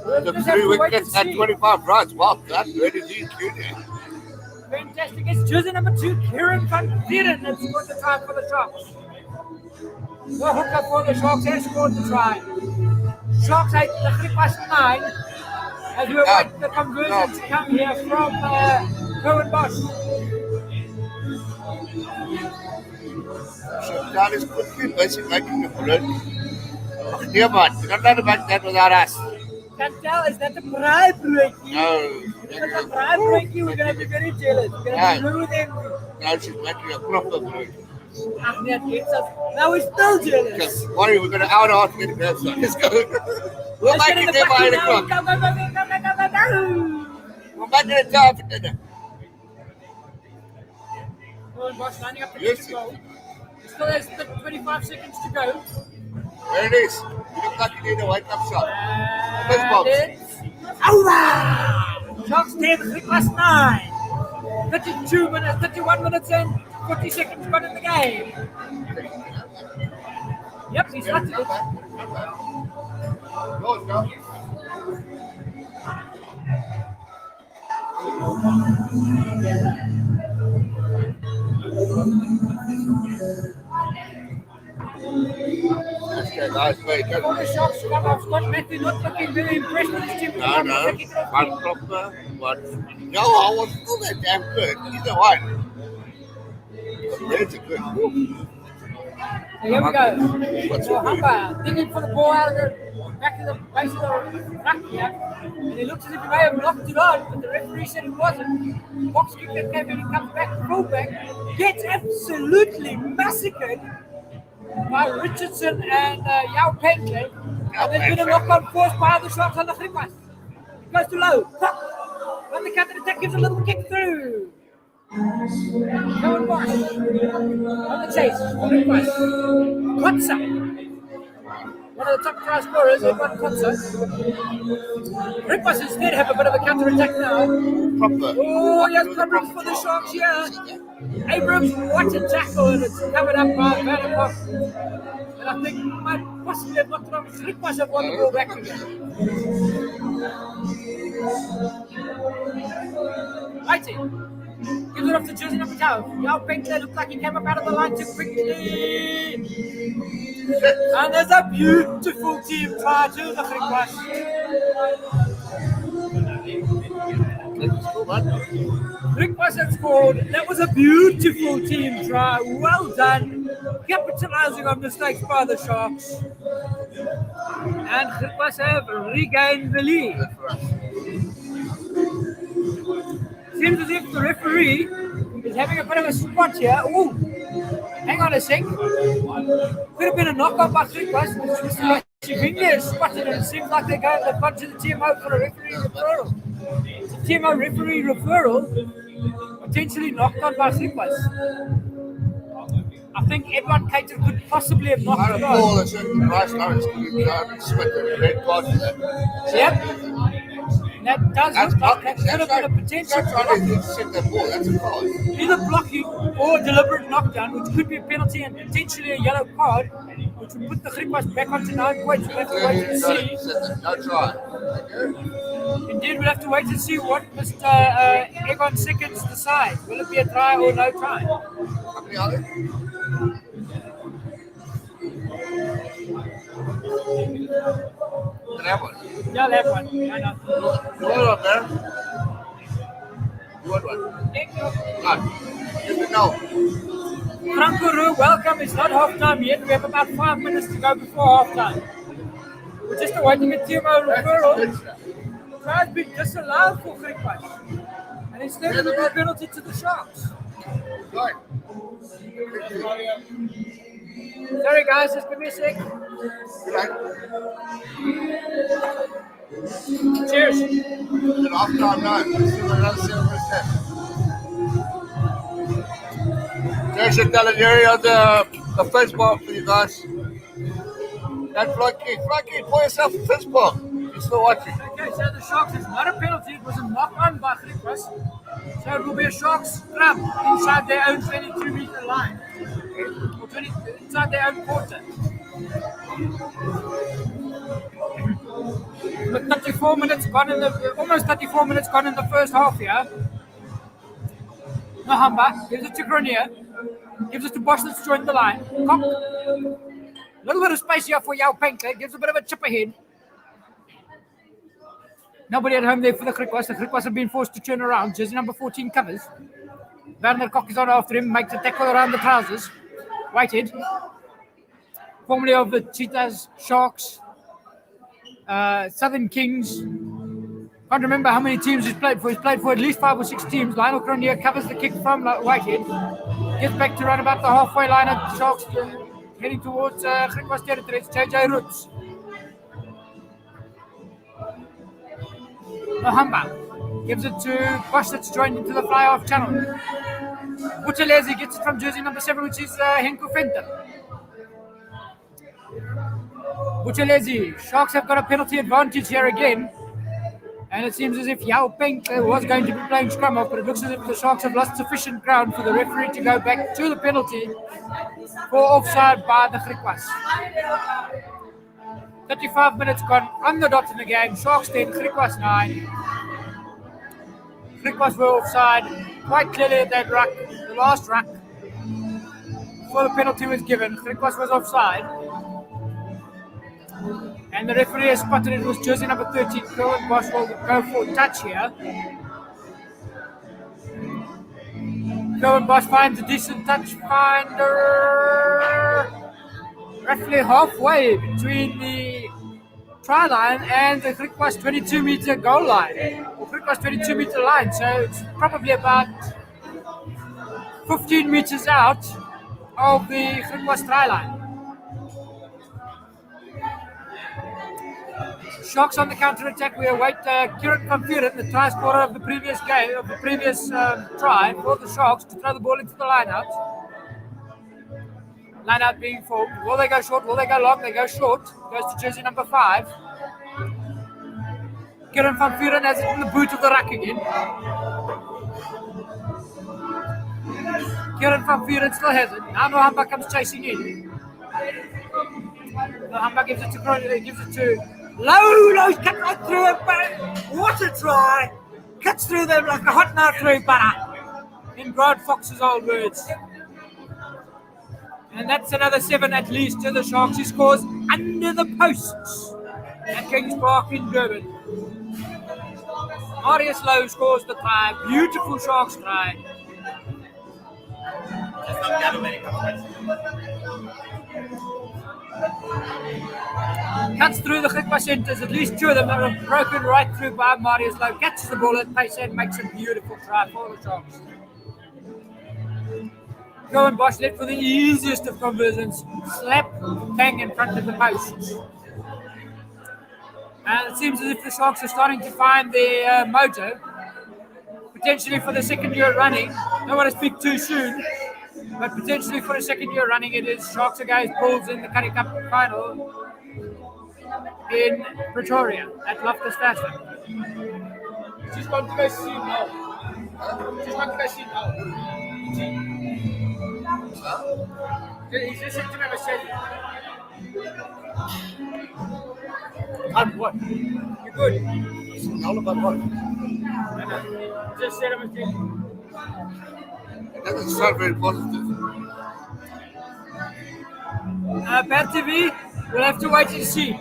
B: The 3 wickets at 25 runs. Wow, that's really good.
E: Fantastic. It's jersey number 2, Kieran van Vieren, that scored the try for the Sharks. The hooker for the Sharks has scored the try. Sharks 8, the Griquas 9. As we await the conversion to come here from Cohen Bosch.
B: Shafdal is quickly busy making the bread. Dear man, you don't know to make that without us.
E: Can't tell, is that a braai breakie?
B: No.
E: If it's a braai breakie, we're going to be very jealous. We're going to be blue with envy.
B: Now she's making a proper bread.
E: Ach, nee, gets us. Now we're still jealous.
B: Because, worry, we've got an hour and a half to get to bed, so let's go. We'll make it there by 8 o'clock.
E: Go.
B: We'll make it in time for dinner.
E: Cohen Bosch lining up the
B: Yes,
E: next goal. Still has 25 seconds to go.
B: There it is. You look like you need a wake-up shot.
E: And it's over! Sharks 10, Griquas 9. 31 minutes and 40 seconds gone in the game. Yep, he's started it.
B: Go, go. Okay, nice, very good.
E: All the Sharks come off. Scott Matthew not looking very impressed with his team.
B: No. One proper, one. No, I was still that damn good. Either one. The Reds are good.
E: Here we go. So Humber digging for the ball out of the back of the base of the ruck here, and it looks as if he may have knocked it on, but the referee said it wasn't. Box kick that came in, he comes back to fullback, gets absolutely massacred by Richardson and Yao Penkley. And there's been a knock-on force by the Sharks on the Griquas. Goes to low. On the counter attack, gives a little kick through. Going Bosch. On the chase. Griquas. Kotza. One of the top try scorers, Edward Kotza. Griquas instead have a bit of a counter attack now. Oh, he has problems for the Sharks here. Abrams, what a tackle, and it's covered up by Vanderpool. And I think he might possibly have knocked it on. Griquas have won the ball back again. Righty. Gives it off to jersey number 12. Yao Penkley looked like he came up out of the line too quickly. And there's a beautiful team try to the Griquas. Griquas had scored. That was a beautiful team try. Well done. Capitalizing on mistakes by the Sharks. And Griquas have regained the lead. Seems as if the referee is having a bit of a spot here. Ooh, hang on a sec. Could have been a knockout by Griquas. Mr. Chivinga is spotted, and it seems like they've gone to the TMO for a referee referral. TMO referee referral, potentially knocked on by Griquas. I think Edward Cater could possibly have knocked it on. Yep. That does look like that could have been a potential either blocking or deliberate knockdown, which could be a penalty and potentially a yellow card, which would put the Griquas back onto 9 points. We'll have to wait and see.
B: No try.
E: Indeed, we'll have to wait and see what Mr. Egon Seconds decides. Will it be a try or no try?
B: How many are there? Can I have one?
E: Yeah, I'll have one. Why not?
B: You want one there? You want one?
E: Thank you.
B: No. You can know.
E: Franco, welcome. It's not half time yet. We have about 5 minutes to go before half time. We're just awaiting a TMO referral. Try has been disallowed for Griquas. And instead of a penalty to the Sharks.
B: Right.
E: Sorry guys, just give me a sec. Cheers.
B: Good off time now. Another 7%. There's your Gallinari on the fence ball for you guys. That fly kick. Pour yourself a fence ball. You're still watching.
E: Okay, so the Sharks is not a penalty. It was a knock-on by Griquas. So it will be a Sharks scrum inside their own 22-meter line. Or inside their own quarter. With 34 minutes gone in almost 34 minutes gone in the first half here. Mahamba gives it to Grenier. Gives it to Bosch that's joined the line. Cock. A little bit of space here for Yao Penkley. Gives a bit of a chip ahead. Nobody at home there for the Griquas. The Griquas have been forced to turn around. Jersey number 14 covers. Werner Kok is on after him. Makes a tackle around the trousers. Whitehead. Formerly of the Cheetahs, Sharks, Southern Kings. Can't remember how many teams he's played for. He's played for at least 5 or 6 teams. Lionel Cronier covers the kick from Whitehead. Gets back to run about the halfway line at Sharks, heading towards Griquas territory. It's JJ Roots. Mahamba gives it to Bosch that's joined into the fly-off channel. Butchelezi gets it from jersey number 7, which is Henko Fenter. Butchelezi, Sharks have got a penalty advantage here again. And it seems as if Yao Penkley was going to be playing scrum off, but it looks as if the Sharks have lost sufficient ground for the referee to go back to the penalty for offside by the Griquas. 35 minutes gone on the dot in the game. Sharks 10, Griquas 9. Griquas were offside quite clearly at that ruck, the last ruck, before the penalty was given. Griquas was offside. And the referee has spotted it was jersey number 13. Currie Bosch will go for touch here. Currie Bosch finds a decent touch finder. Roughly halfway between the try line and the Griquas 22-meter goal line, or Griquas 22-meter line. So it's probably about 15 meters out of the Griquas try line. Sharks on the counter-attack. We await Currie van Vuren, the try scorer of the previous game, of the previous try for the Sharks, to throw the ball into the line-out. Line-out being formed. Will they go short? Will they go long? They go short. Goes to jersey number 5. Currie van Vuren has it in the boot of the ruck again. Currie van Vuren still has it. Now Nohamba comes chasing in. Nohamba gives it to Currie, gives it to Low, cut right through it, but what a try! Cuts through them like a hot knife through butter, in Grant Fox's old words. And that's another 7 at least to the Sharks. He scores under the posts at Kings Park in Durban. Marius Lowe scores the try. Beautiful Sharks try. Cuts through the Griquas centres, at least 2 of them are broken right through by Marius Lowe. Catches the ball at pace and makes a beautiful try for the Sharks. Cohen Bosch left for the easiest of conversions. Slap, bang in front of the posts. And it seems as if the Sharks are starting to find their mojo. Potentially for the second year running. Don't want to speak too soon. But potentially for the second year running, it is Sharks against Bulls in the Currie Cup final in Pretoria at Loftus Versfeld. She's going to go see now. She's going to go see now. He's listening to me say. And what? You're good.
B: All about what?
E: Just said I'm a
B: It doesn't sound very positive.
E: Bad TV, we'll have to wait and see.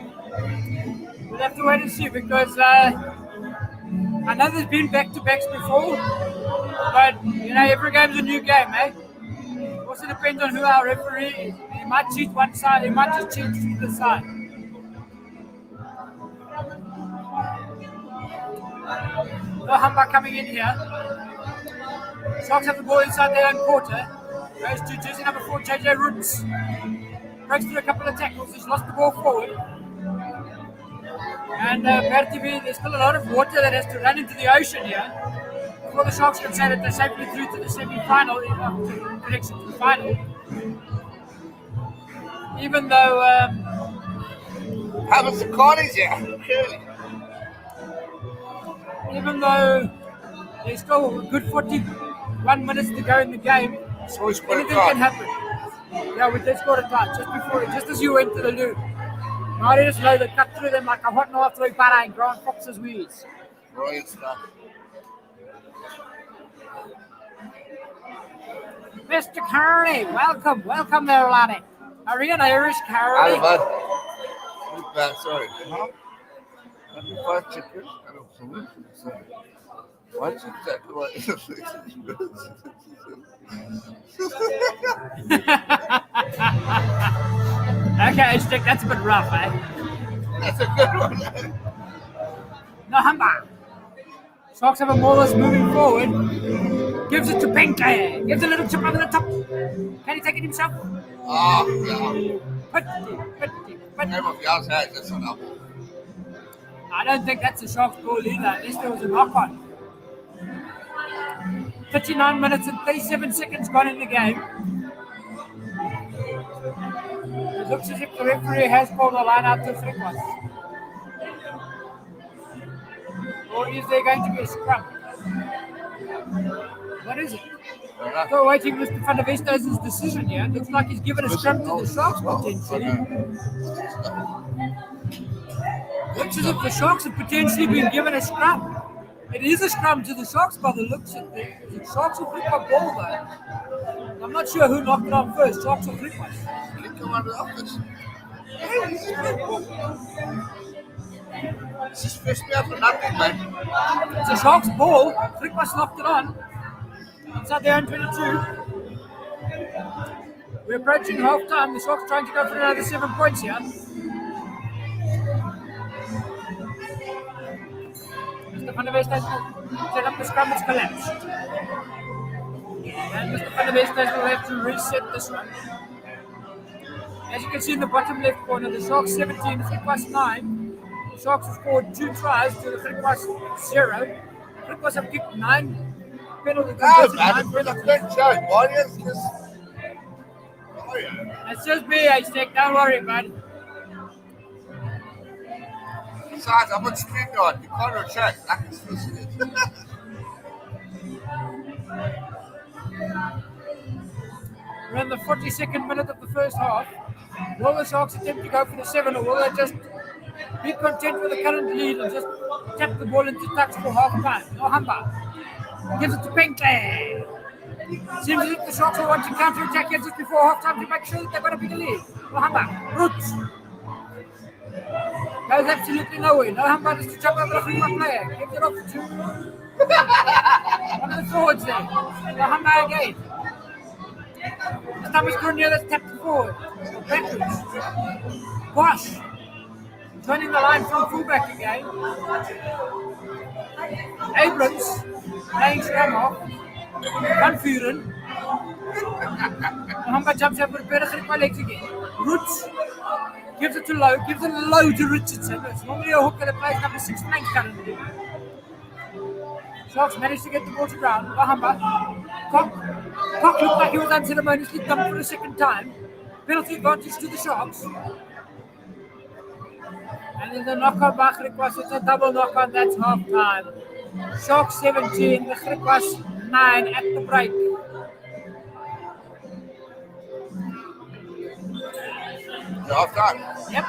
E: We'll have to wait and see because I know there's been back-to-backs before, but you know, every game's a new game, eh? Also depends on who our referee is. He might cheat one side, he might just cheat to the side. Nohamba coming in here. Sharks have the ball inside their own quarter. Goes to jersey number 4, JJ Roots. Breaks through a couple of tackles. He's lost the ball forward. And Bertivi, there's still a lot of water that has to run into the ocean here before the Sharks can say that they're safely through to the semi-final, connection to the final. Even though...
B: How much the corners here? Surely.
E: Even though there's still a good 41 minutes to go in the game,
B: So he's got
E: anything
B: a
E: can happen. Yeah, we just got a try just as you went to the loo. Marius Lowe that cut through them like a hot knife through butter in Grant Fox's wheels.
B: Brilliant stuff.
E: Mr. Currie, welcome there, laddie. Are you an Irish Currie?
B: Hi, bud. Sorry. Five chicken and a salute. What's exactly what it is?
E: Okay, Stick, that's a bit rough, eh?
B: That's a good one.
E: Nohamba. Sharks have a Wallace moving forward. Gives it to Pinky. Gives a little chip over the top. Can he take it himself?
B: Oh, yeah.
E: Pretty.
B: Everyone else has this one up.
E: I don't think that's a Sharks ball either, unless there was a knock-on. 39 minutes and 37 seconds gone in the game. It looks as if the referee has called a line out to Griquas. Or is there going to be a scrum? What is it? Still waiting Mr. Van der Westhuizen's decision here. It looks like he's given a scrum to the Sharks potentially. Looks as if the Sharks have potentially been given a scrum. It is a scrum to the Sharks by the looks of the Sharks will pick up ball though. I'm not sure who knocked it on first, Sharks or Griquas.
B: Come out of the office. This is first me up for nothing, man.
E: It's a Sharks ball. Griquas knocked it on. Inside their own 22. We're approaching half time. The Sharks trying to go for another 7 points here. Mr. Van der West has set up the scrum, it's collapsed. And Mr. Van der West will have to reset this one. As you can see in the bottom left corner, the Sharks 17, the Griquas 9. The Sharks have scored 2 tries to the Griquas 0. The Griquas have kicked 9 penalties.
B: No, man, it was a good show. Warriors just... Oh, yeah.
E: That's just me, Haystack. Don't worry, bud.
B: Besides, I'm on StreamYard. You can't retract. I can still see it.
E: We're in the 42nd minute of the first half. Will the Sharks attempt to go for the 7, or will they just be content with the current lead and just tap the ball into touch for half time? Ohamba gives it to Pinkley. Seems as if the Sharks will want to counter-attack here just before half time to make sure that they've got a bigger lead. Ohamba, Roots. Goes absolutely nowhere. Ohamba just to jump over the free one player. Gives it off to one of the forwards there. Ohamba again. This time it's Currie that's tapped forward. Backwards. Bosch. Joining the line from fullback again. Abrams. Laying scrum off. Van Vuren. Ohamba jumps over the better three legs again. Roots. Gives it to Lowe. Gives it low to Richardson. It's normally a hooker that plays number 6 flank currently. Sharks managed to get the ball to ground. Ohamba. Cock looked like he was unceremoniously dumped for the second time. Penalty advantage to the Sharks. And then the knock-on by Griquas. It's a double knock-on. That's half time. Sharks 17, the Griquas 9 at the break.
B: Half time.
E: Yep.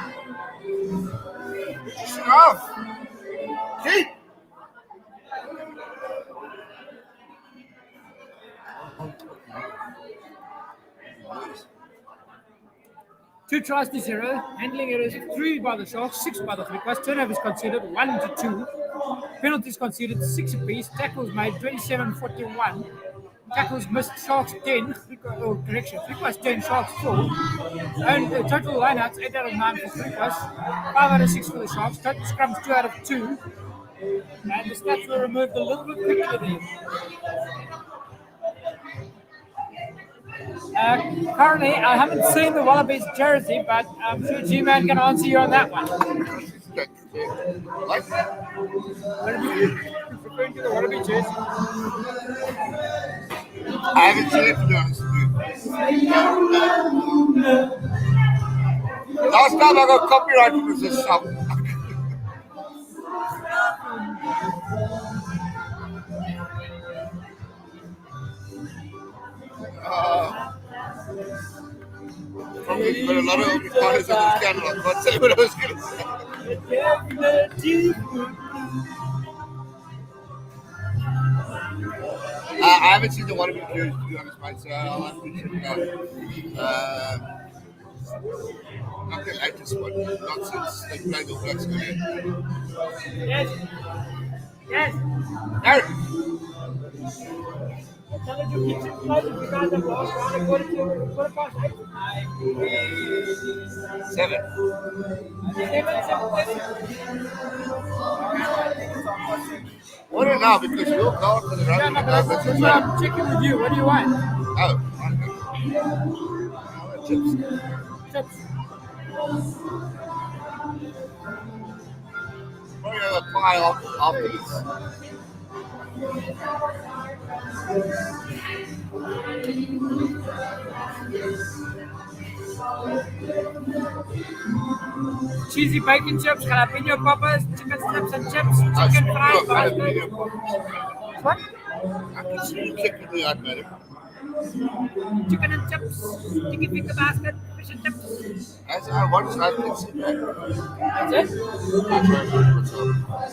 B: Off. Keep.
E: Two tries to 0, handling errors 3 by the Sharks, 6 by the Griquas, turnovers conceded 1 to 2, penalties conceded 6 apiece, tackles made 27-41, tackles missed Sharks 10, Griquas 10, Sharks 4, and total lineouts 8 out of 9 for Griquas, 5 out of 6 for the Sharks, total scrums 2 out of 2, and the stats were removed a little bit quickly there. Currently, I haven't seen the Wallabies jersey, but I'm sure G-Man can answer you on that one.
B: What?
E: Referring to the Wallaby jersey.
B: I haven't seen it, to be honest with you. Last time I got copyright was this song. Probably got a lot of recorders on this channel. I can't say what I was going to say. I haven't seen the one of the jersey, to be honest, mate, so I'll have to check it out. Not the latest one, not since they played all Blacks again.
E: Yes. Yes.
B: Gareth!
E: Tell us your kitchen close if you guys have lost round and quarter past 8.
B: 7.
E: 7:30.
B: Order now because you'll call for the
E: Yeah,
B: rugby.
E: no, but that's what I'm checking with you. What do you want?
B: Oh, chips.
E: Chips.
B: Probably have a pie after this.
E: Cheesy bacon chips, jalapeno poppers, chicken strips and chips, chicken fries. What?
B: I can see you kicking me out, man.
E: Chicken and chips, chicken finger basket, fish and chips.
B: As I watch, I can see that.
E: That's it?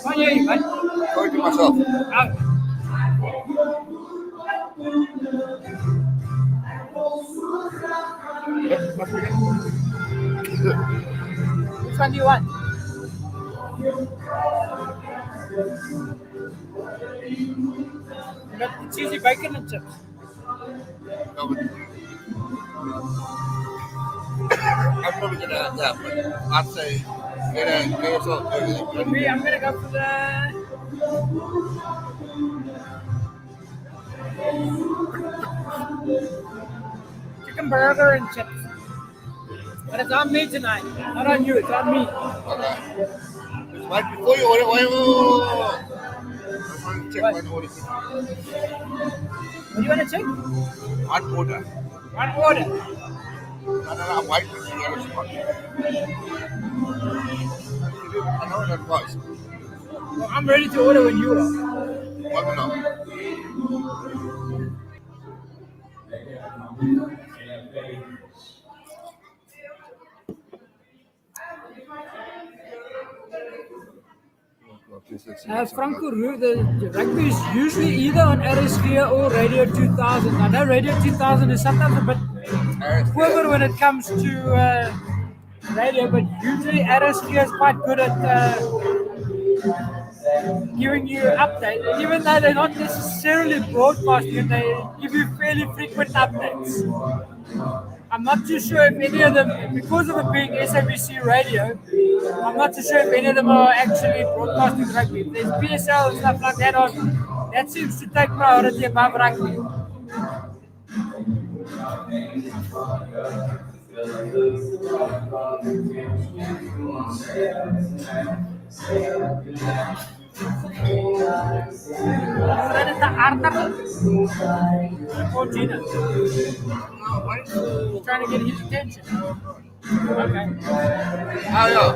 E: Oh, yeah, you bud.
B: Going to myself.
E: Oh. Which one do you want? You got the cheesy bacon and chips.
B: No, but I'm probably going to have that, but I'd say get yourself everything.
E: For me, I'm going to go for the Chicken burger and chips. But it's on me tonight. Not on you, it's on me.
B: Okay. Right before you order, wait. I want to check one order.
E: What do you want to check?
B: One order.
E: One order.
B: No, I'm waiting for the other spot. I know that was.
E: Well, I'm ready to order when you are.
B: One minute.
E: Franco, the rugby is usually either on RSG or Radio 2000. I know Radio 2000 is sometimes a bit quiver when it comes to radio, but usually RSG is quite good at giving you updates. Even though they're not necessarily broadcasting, they give you fairly frequent updates. I'm not too sure if any of them, because of it being SABC radio, I'm not too sure if any of them are actually broadcasting rugby. If there's PSL and stuff like that on, that seems to take priority above rugby. That is the Arthur or Gina. Trying to get his attention. Okay.
B: Oh, yeah.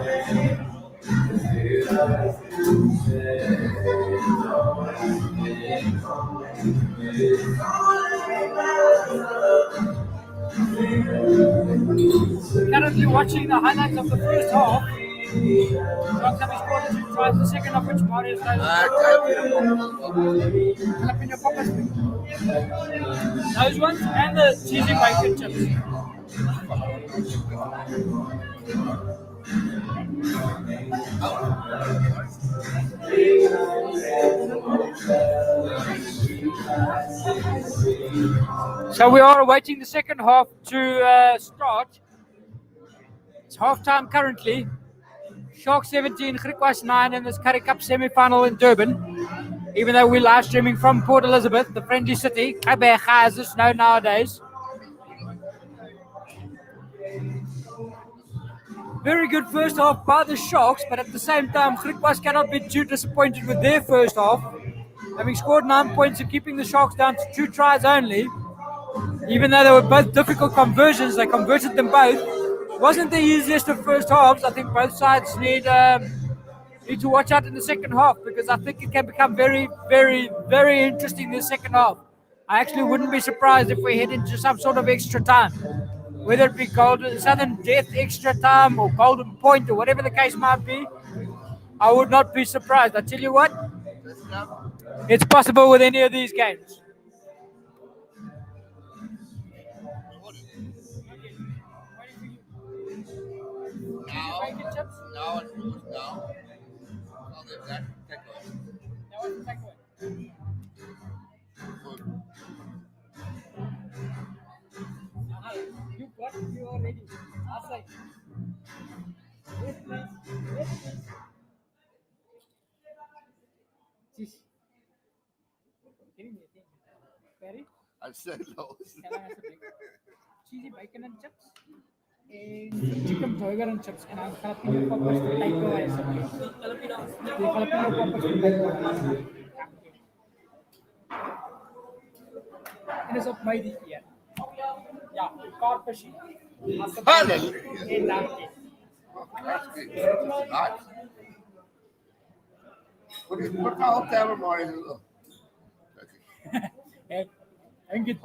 E: Currently watching the highlights of the first half. Sharks have scored 2 tries, the second of which Marius jalapeno poppers. Those ones and the cheesy bacon chips. So we are awaiting the second half to start. It's half time currently. Sharks 17, Griquas 9 in this Currie Cup semi-final in Durban. Even though we're live streaming from Port Elizabeth, the friendly city, as it's known nowadays. Very good first half by the Sharks, but at the same time, Griquas cannot be too disappointed with their first half. Having scored 9 points and keeping the Sharks down to 2 tries only. Even though they were both difficult conversions, they converted them both. Wasn't the easiest of first halves. I think both sides need to watch out in the second half, because I think it can become very, very, very interesting in the second half. I actually wouldn't be surprised if we head into some sort of extra time, whether it be golden Southern Death extra time or golden point or whatever the case might be. I would not be surprised. I tell you what, it's possible with any of these games.
B: No. I'll leave that. Take away.
E: You got it, you are ready. Outside. Yes, please. Yes, please. Cheese. Give me a Perry?
B: I said no.
E: Cheesy bacon and chips. And chicken burger and chips. And I'm jalapeno poppers to take away. The jalapeno poppers to take away. En is op my die keer. Ja, kaartmasjien.
B: Hallelujah.
E: En dankie.
B: That's good. Nice. What the whole time of morning?
E: En get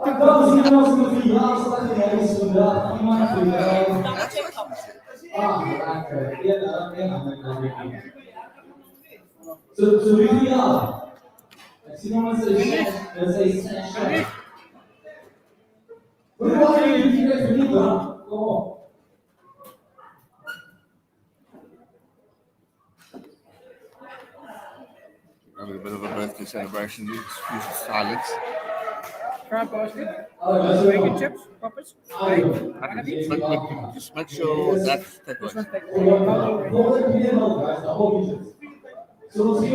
B: Having a bit of a birthday celebration. Use silence.
E: crab basket, bacon chips, poppers,
B: But just make sure that's
E: this
B: takeaway.
E: one take away. This is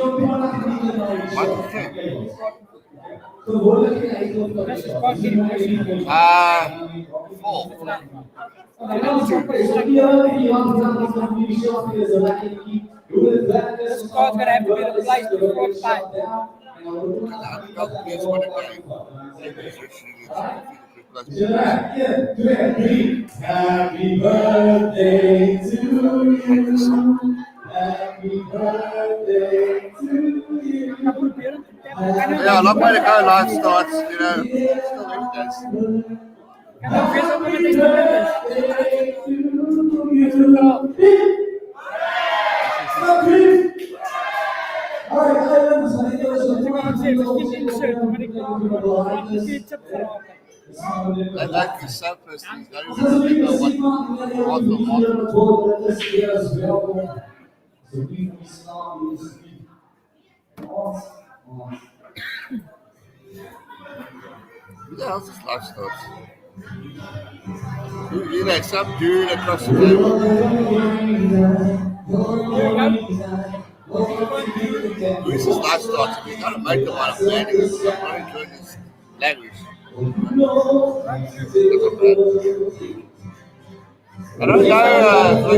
E: called getting pushing.
B: 4.
E: This card's gonna have to be replaced before time.
B: Guess what again?
F: Happy birthday to you. Happy birthday to you.
B: Yeah, a long way to go. Life starts, you know. Still early days. That like is so personal. He's not even remember what Who the hell's this life starts? You like some dude across the table. Who's this life starts? You gotta make them out of planning. I'm not enjoying this language. I don't know,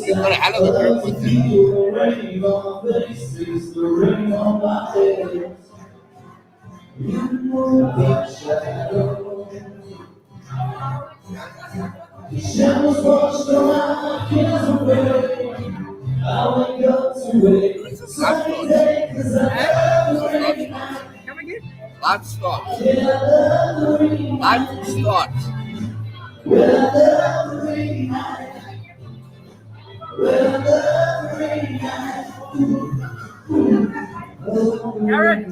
B: you've got a hell of a group with you. Life starts. Life starts.
E: Gareth?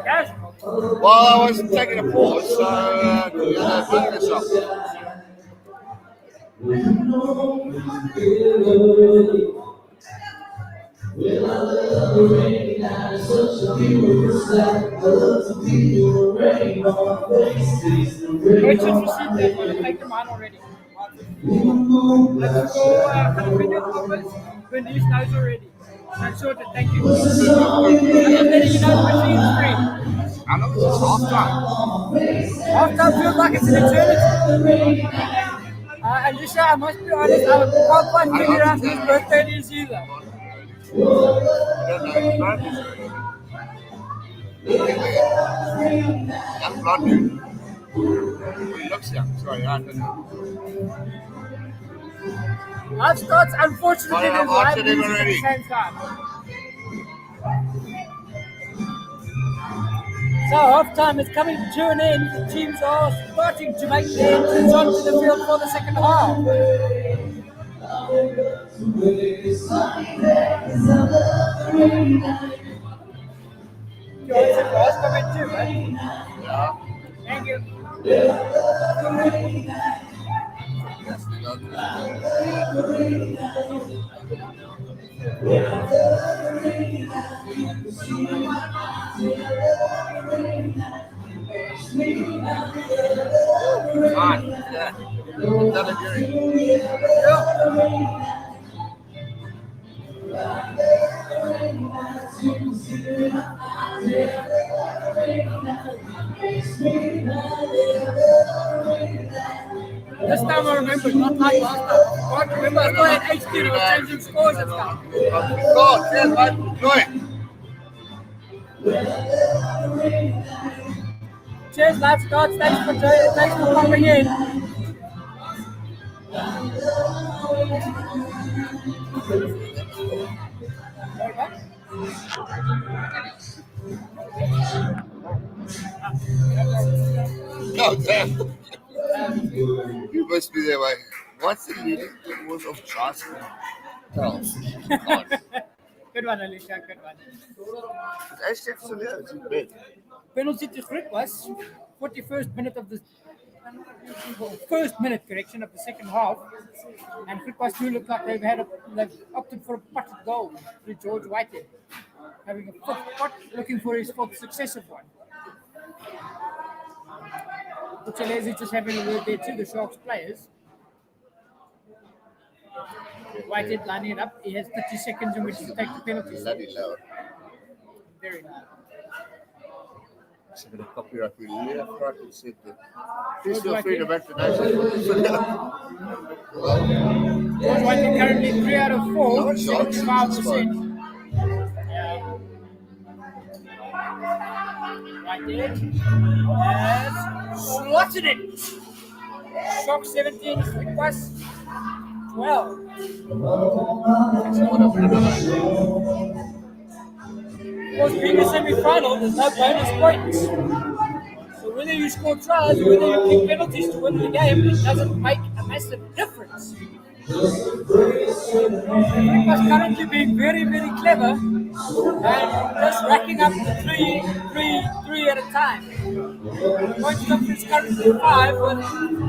E: Yes?
B: Well, I was taking a pause, so bring this up.
E: Richard received that one. Take them on already. Let's go video conference when these knows already. I'm sorted. Thank you. I'm just letting you know the machine's free.
B: How long is this half time?
E: Half time feels like it's an eternity. Alicia, I must be honest, I can't quite figure out whose birthday it is either.
B: Young blonde dude. He looks young. Sorry, I don't know.
E: Life starts, unfortunately,
B: Well, I've
E: there's live
B: answered him
E: music at the
B: already.
E: same time. So half time is coming to an end. The teams are starting to make their entrance onto the field for the second half. Joyce and Ross come in too, right?
B: Yeah.
E: Thank you.
B: Fine. Yeah. Another jury.
E: This time I remember, not like last time. I remember I still had 18, I was changing scores and stuff.
B: Go, cheers, mate. Enjoy it.
E: Cheers, lads, guys. Thanks for coming in.
B: Oh, damn. You must be there, mate. What's the leading cause of Charleston? Tell.
E: Good one, Alicia. Good one.
B: It's actually so yeah, it's in bed.
E: Penalty to Griquas. 41st minute of the first minute correction of the second half, and Griquas do look like they've opted for a potted goal through George Whitehead, having a fifth pot, looking for his fourth successive one. Uchelezi just having a word there too, the Sharks players. Whitehead lining it up. He has 30 seconds in which to take the penalty.
B: Bloody low.
E: Very low.
B: It's a bit of copyright. We left, right, and center. Please
E: George
B: feel free to
E: Whitehead.
B: make the
E: George Whitehead currently 3 out of 4,
B: No, it's not.
E: 75%. Yeah. Whitehead has slotted it. Shock 17, Griquas 12. Of course, being a semi-final, there's no bonus points. So whether you score tries or whether you kick penalties to win the game, it doesn't make a massive difference. Griquas currently being very, very clever and just racking up the three at a time. Point difference currently 5 with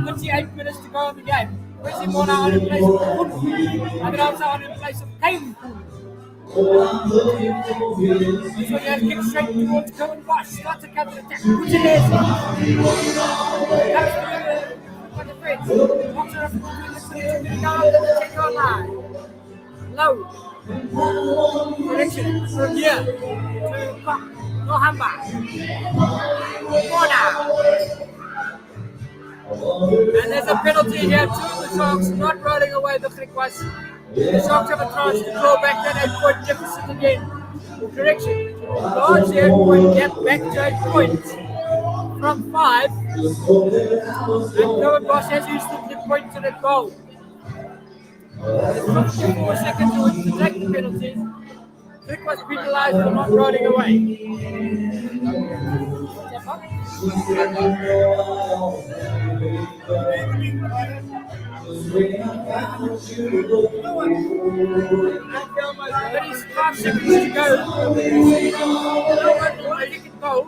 E: 38 minutes to go in the game. Wesley Mona on in place of Currie. Apiece on in place of Kane. This one has kicked straight towards Cohen Bosch. Starts a counter attack. Gutierrez. Comes through the fence. Walks around down to the 10-yard line. Low. Correction from here to Cock. No Hamba. Mona. And there's a penalty here. 2 of the Sharks not rolling away the Griquas. The Sharks have a chance to claw back that 8-point deficit again. Correction. Large 8-point gap back to 8 points from 5. And Cohen Bosch has used the 3 points in a goal. There's 54 seconds to take the penalties. Griquas penalised for not rolling away. There is 5 seconds to go. No one will kick it goal.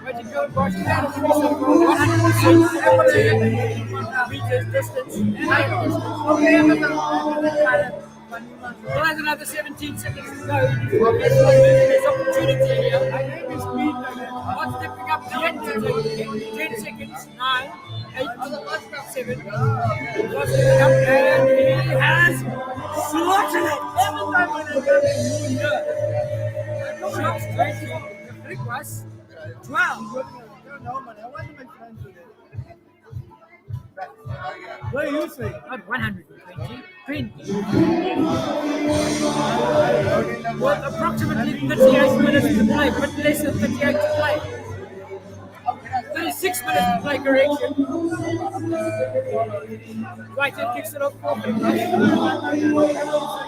E: Waiting Cohen Bosch out of the whistle for 100% meters distance. Well, there's another 17 seconds to go. There's opportunity here. Not stepping up the end. 10 seconds. 9, 8, 7. Not stepping up, and he has slotted it. Shots 20. Griquas 12. What do you say? Not 120. 20. With approximately 38 minutes to play, but less than 38 to play. 36 minutes to play, correction. Whitehead kicks it off for Griquas.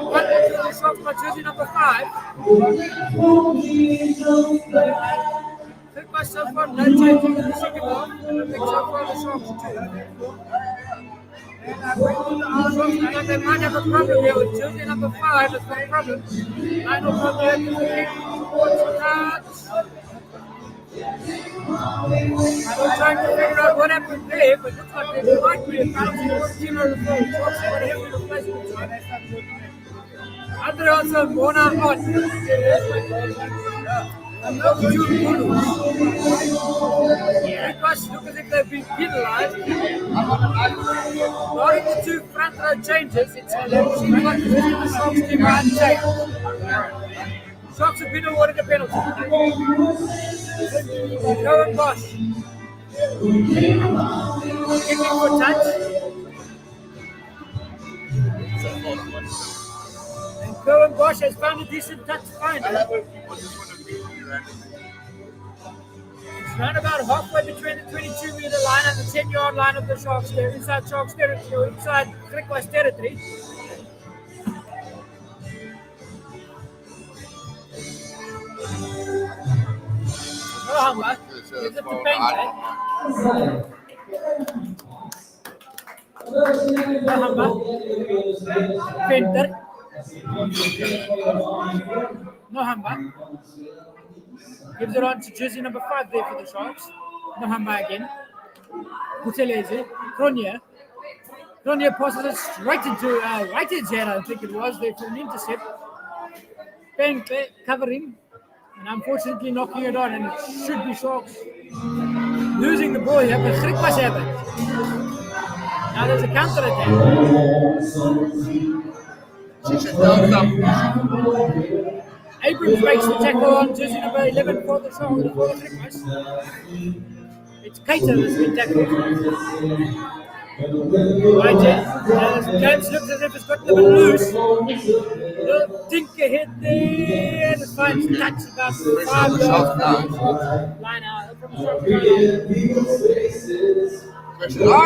E: One to the shot by jersey number 5. Griquas so far no changing in the second half. I think so far the Sharks too. They might have a problem here with jersey number 5. It's not a problem. Final problem. I'm trying to figure out what happened there, but it looks like there might be a penalty for Timo the ball. Sharks have a heavy replacement time. Andre also Mona on. Griquas look as if they've been penalised. Barring the 2 front row changes, it seems like the Sharks team are unchanged. Sharks have been awarded a penalty. Cohen Bosch kicking for touch. And Cohen Bosch has found a decent touch finder. It's round about halfway between the 22-meter line and the 10-yard line of the Sharks there, inside Sharks territory or inside Griquas territory. No Hamba. Gives it to Painter. No Hamba. Painter. No Hamba. Gives it on to jersey number 5 there for the Sharks. No Hamba again. Gutierrez. Currie. Currie passes it straight into Whitehead's head, I think it was, there for an intercept. Painter covering. And unfortunately knocking it on, and it should be Sharks losing the ball here, but Griquas have it. Now there's a counter attack. Abrams breaks the tackle on jersey number 11 for the Griquas. It's Cater that's been tackled. Right, James looks as if it's got a little loose. Little tink ahead there. And it finds touch about 5 yards line out from the shot.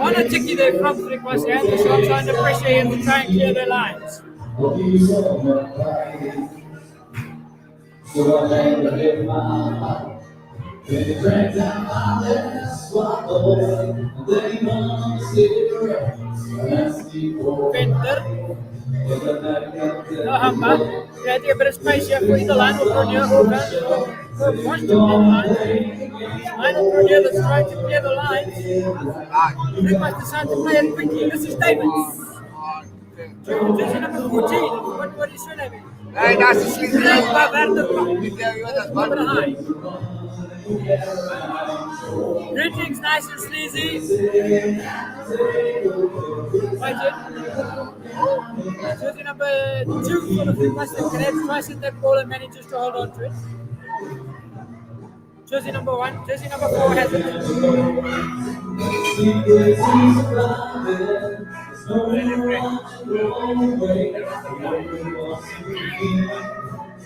E: On a ticky there from Griquas and the Sharks are under pressure here to try and clear their lines. Venter. Hamba. Creating a bit of space here for either line or Currie or Washington line. Line or Currie that's trying to clear the lines. Griquas decide to play it quickly. This is Davids. Jersey number 14. What is your name?
B: Hey, that's the sleepy.
E: Greetings, nice and sleazy. Jersey number 2 for the Griquas. Gareth tries to that ball and manages to hold on to it. Jersey number 1, jersey number 4 has it.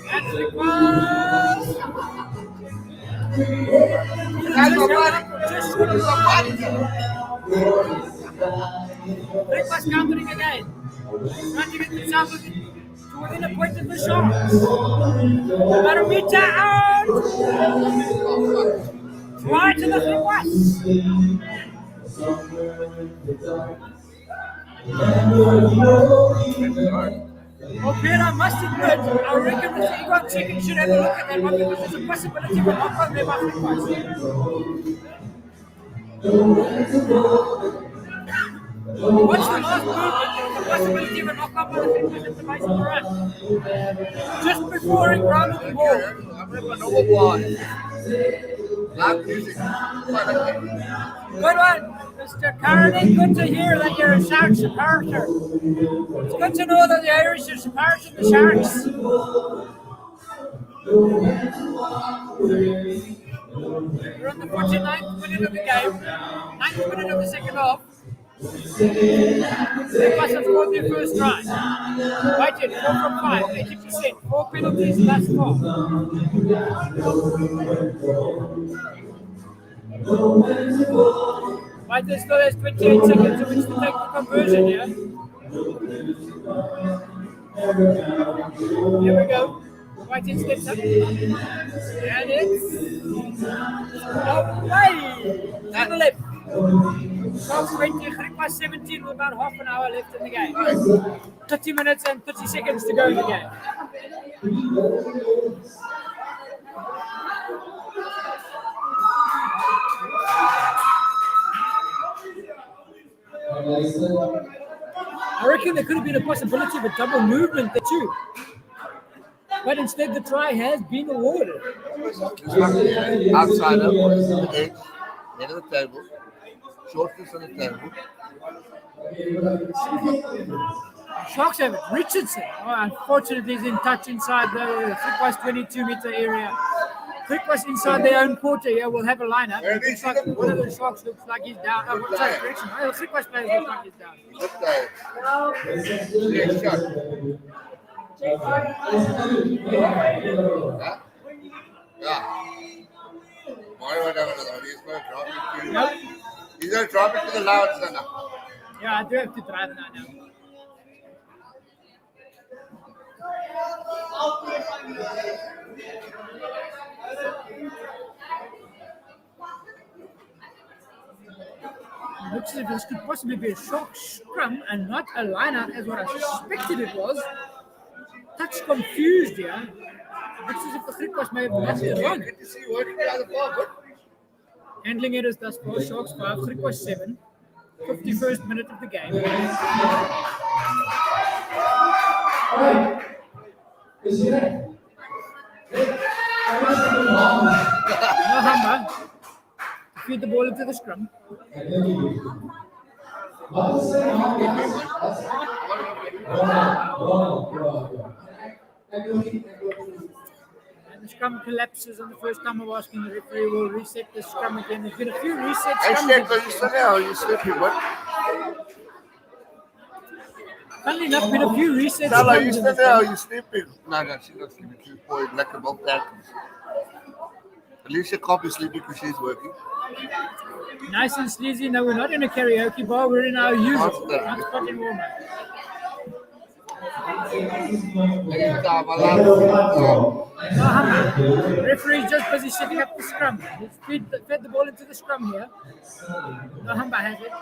E: That's Griquas. Griquas countering again. Trying to get themselves to within a point of the Sharks. About a meter out. Right to the Griquas. Okay, I must admit, I reckon the Egon chicken should have a look at that one because there's a possibility of a knock on there by Griquas. Watch the last movement, there's a possibility of a knock on by the Griquas at the base of the run. Just before it grounded the ball. Good one, Mr. Currie. Good to hear that you're a Shark supporter. It's good to know that the Irish are supporting the Sharks. We're on the 49th minute of the game, 9th minute of the second half. Griquas have scored their first try. Right in, 4 from 5, 80%, 4 penalties thus far. Right, there still has 28 seconds in which to take the conversion here. Here we go. White in steps up. And it's away to the left. Sharks 20, Griquas 17 with about half an hour left in the game. 30 minutes and 30 seconds to go in the game. I reckon there could have been a possibility of a double movement there too. But instead the try has been awarded.
B: Outside of the edge, head of the table, shortness on the table.
E: Sharks have it. Richardson, unfortunately, is in touch inside the Griquas 22-meter area. Griquas inside their own quarter here will have a lineup. It looks like one of the Sharks looks like he's down. Correction. Well, Griquas players look like he's down.
B: Next shot. Yeah. He's going to drop it to the loud center.
E: Yeah, I do have to drive now. Looks as if this could possibly be a Shark scrum and not a line-out as what I suspected it was. Touch confused here. Looks as if the Griquas may have lost the run. Handling it is thus far Sharks 5, Griquas 7. 51st minute of the game.
F: Alright. Is he there?
E: No hammer. Feed the ball into the scrum. And the scrum collapses, and the first time of asking the referee will reset the scrum again. There's been a few resets.
B: Hey, Steph, are you still there? Are you sleeping? What?
E: Funnily enough, been a few resets.
B: Tell her, are you
E: scrums in
B: still
E: this
B: there? Are
E: one.
B: you sleeping? No, she's not sleeping. She's pouring lekker milk packets. Alicia can't be sleeping because she's working.
E: Nice and sleazy. No, we're not in a karaoke bar. We're in our usual
B: Awesome.
E: spot in Walmart.
B: Anytime, I love
E: No hammer. Referee's just busy setting up the scrum. He's fed the ball into the scrum here. No hammer has it.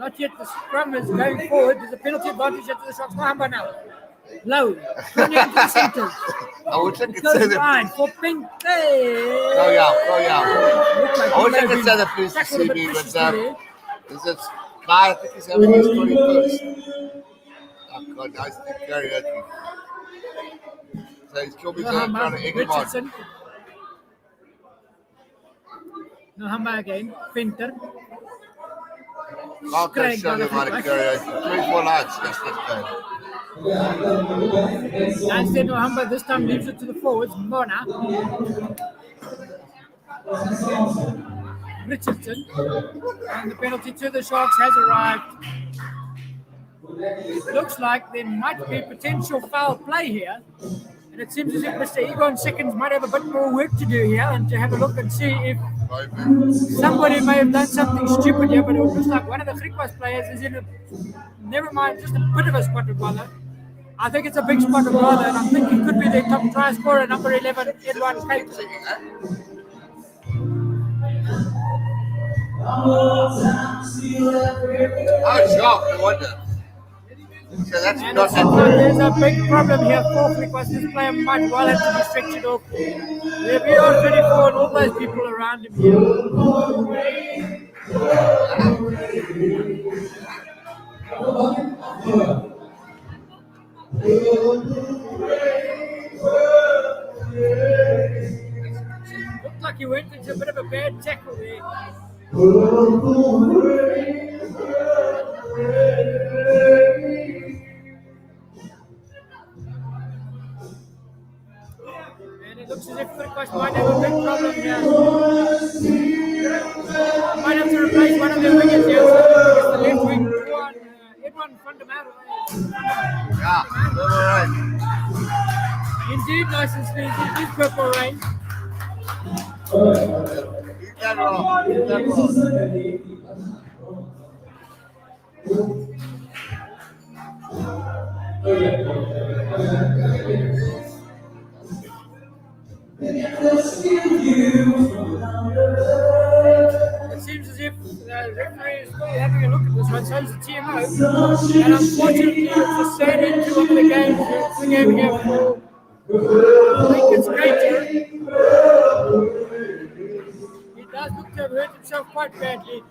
E: Not yet. The scrum is going forward. There's a penalty advantage to the Sharks. No hammer now. Low. Turning into the centre.
B: I would think it's
E: Goes
B: the
E: line for Pink.
B: Go yeah.
E: Looks like
B: I
E: he
B: wish
E: may
B: I
E: have
B: could
E: been
B: say the police to
E: tackled
B: see
E: a bit
B: me, but
E: viciously there.
B: is it I think he's having his 21st. Oh God, nice to karaoke. So he's killed me trying to egg him on.
E: Richardson. No hammer again. Finter.
B: Can't
E: Craig
B: show them how to karaoke. 24 lights, that's that
E: Instead, Nohamba this time leaves it to the forwards. Mona. Richardson. And the penalty to the Sharks has arrived. It looks like there might be potential foul play here. And it seems as if Mr. Egon Seconds might have a bit more work to do here and to have a look and see if somebody may have done something stupid here, but it looks like one of the Griquas players is in a, never mind, just a bit of a spot of bother. I think it's a big spot of bother, and I think it could be their top try scorer, number 11, Edward Kate.
B: Oh, shocked, I wonder. So that's
E: And
B: not
E: it seems like there's a big problem here for Griquas. This player might well have to be stretched off. We have ER24 and all those people around him here. Looked like he went into a bit of a bad tackle there. And it looks as if Griquas might have a big problem here. Might have to replace one of their wingers here. So the left wing, Edwin Fundamental.
B: Yeah, all right.
E: Indeed, nice and sleazy. It is Purple Rain.
B: Keep that wrong. Keep that
E: It seems as if the referee is still having a look at this one, so is the TMO. And unfortunately, it's the same into one of the games. It's the game here for I think it's Greater. He does look to have hurt himself quite badly.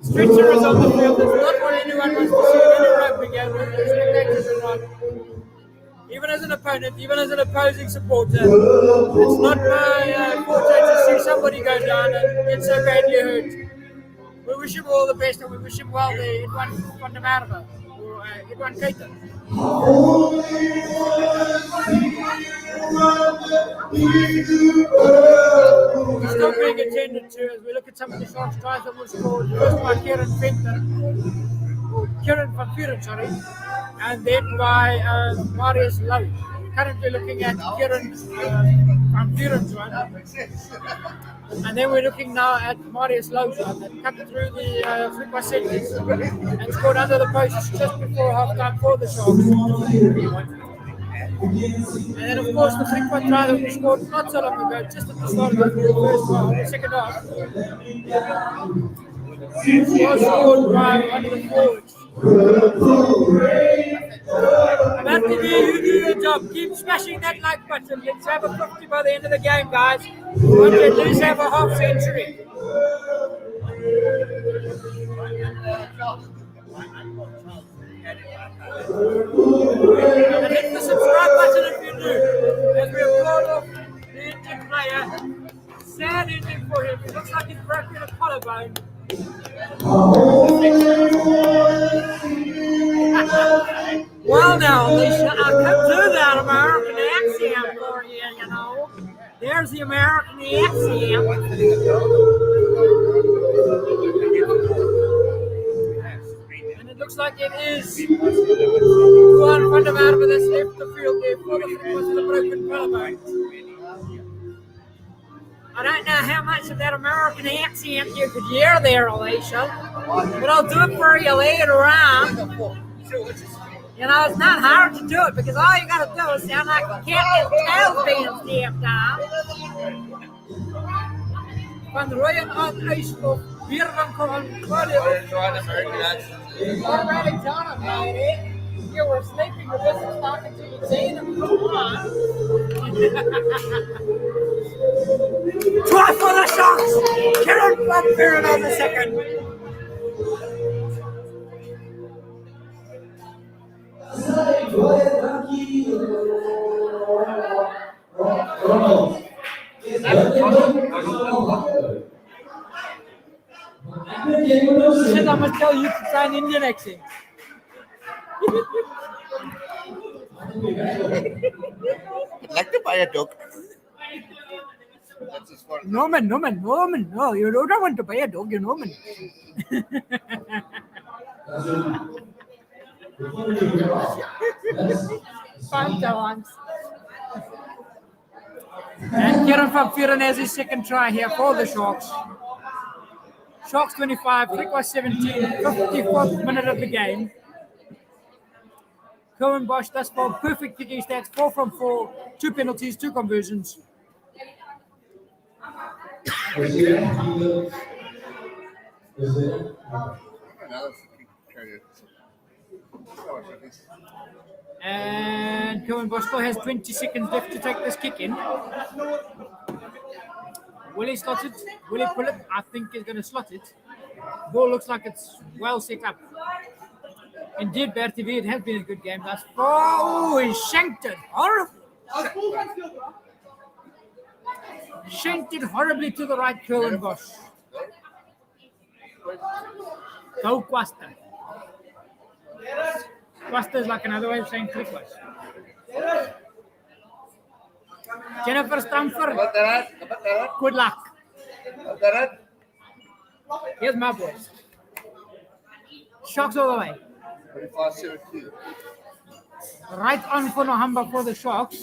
E: Stretcher is on the field. It's not what anyone wants to see in any rugby game, whether it's spectators or not. Even as an opponent, even as an opposing supporter, it's not my forte to see somebody go down and get so badly hurt. We wish him all the best and we wish him well there. Edwin van der Merwe or Edwin Keita. He's still being attended to as we look at some of the Sharks tries that were scored. First by Kieran van Vuren, sorry, and then by Marius Lowe. Currently looking at Kieran van Vuren's one. And then we're looking now at Marius Lowe's one that cut through the Griquas centres and scored under the post just before half-time for the Sharks. And then, of course, the Griquas try that we scored not so long ago, just at the start of the second half, was scored by one of the forwards. Anthony, you do your job. Keep smashing that like button. Let's have a 50 by the end of the game, guys. We want to at least have a half century. broken a collarbone. Well, now, Alicia, I come to that American accent for you, you know. There's the American accent. And it looks like it is one fundamental that's left the field there for the Griquas with a broken collarbone. I don't know how much of that American accent you could hear there, Alicia, but I'll do it for you later on. You know, it's not hard to do it because all you got to do is sound like a cat with tails being stamped on. Van Rooyen aan IJsselhof, weer van Currie. Already done it, lady. You were sleeping with this talking to your team. Come on. Try for the shots! Get on up here another second. Shit, I must tell you to try an Indian accent.
B: I'd like to buy a dog. That's as far as
E: Norman, no, you don't want to buy a dog, you Norman. Fun times. And Kieran van Vuren has his second try here for the Sharks. Sharks 25, Griquas 17, 54th minute of the game. Cohen Bosch thus far perfect kicking stats, 4 from 4, 2 penalties, 2 conversions. And Cohen Bosch still has 20 seconds left to take this kick in. Will he slot it? Will he pull it? I think he's going to slot it. Ball looks like it's well set up. Indeed, Bertie, it has been a good game thus far. Oh, he shanked it. Horrible. Shanked it horribly to the right, Cohen Bosch. Go Quasta. Quasta is like another way of saying Griquas. Jennifer Stamford, good luck. Here's my boys. Sharks all the way. Right on for Nohamba for the Sharks.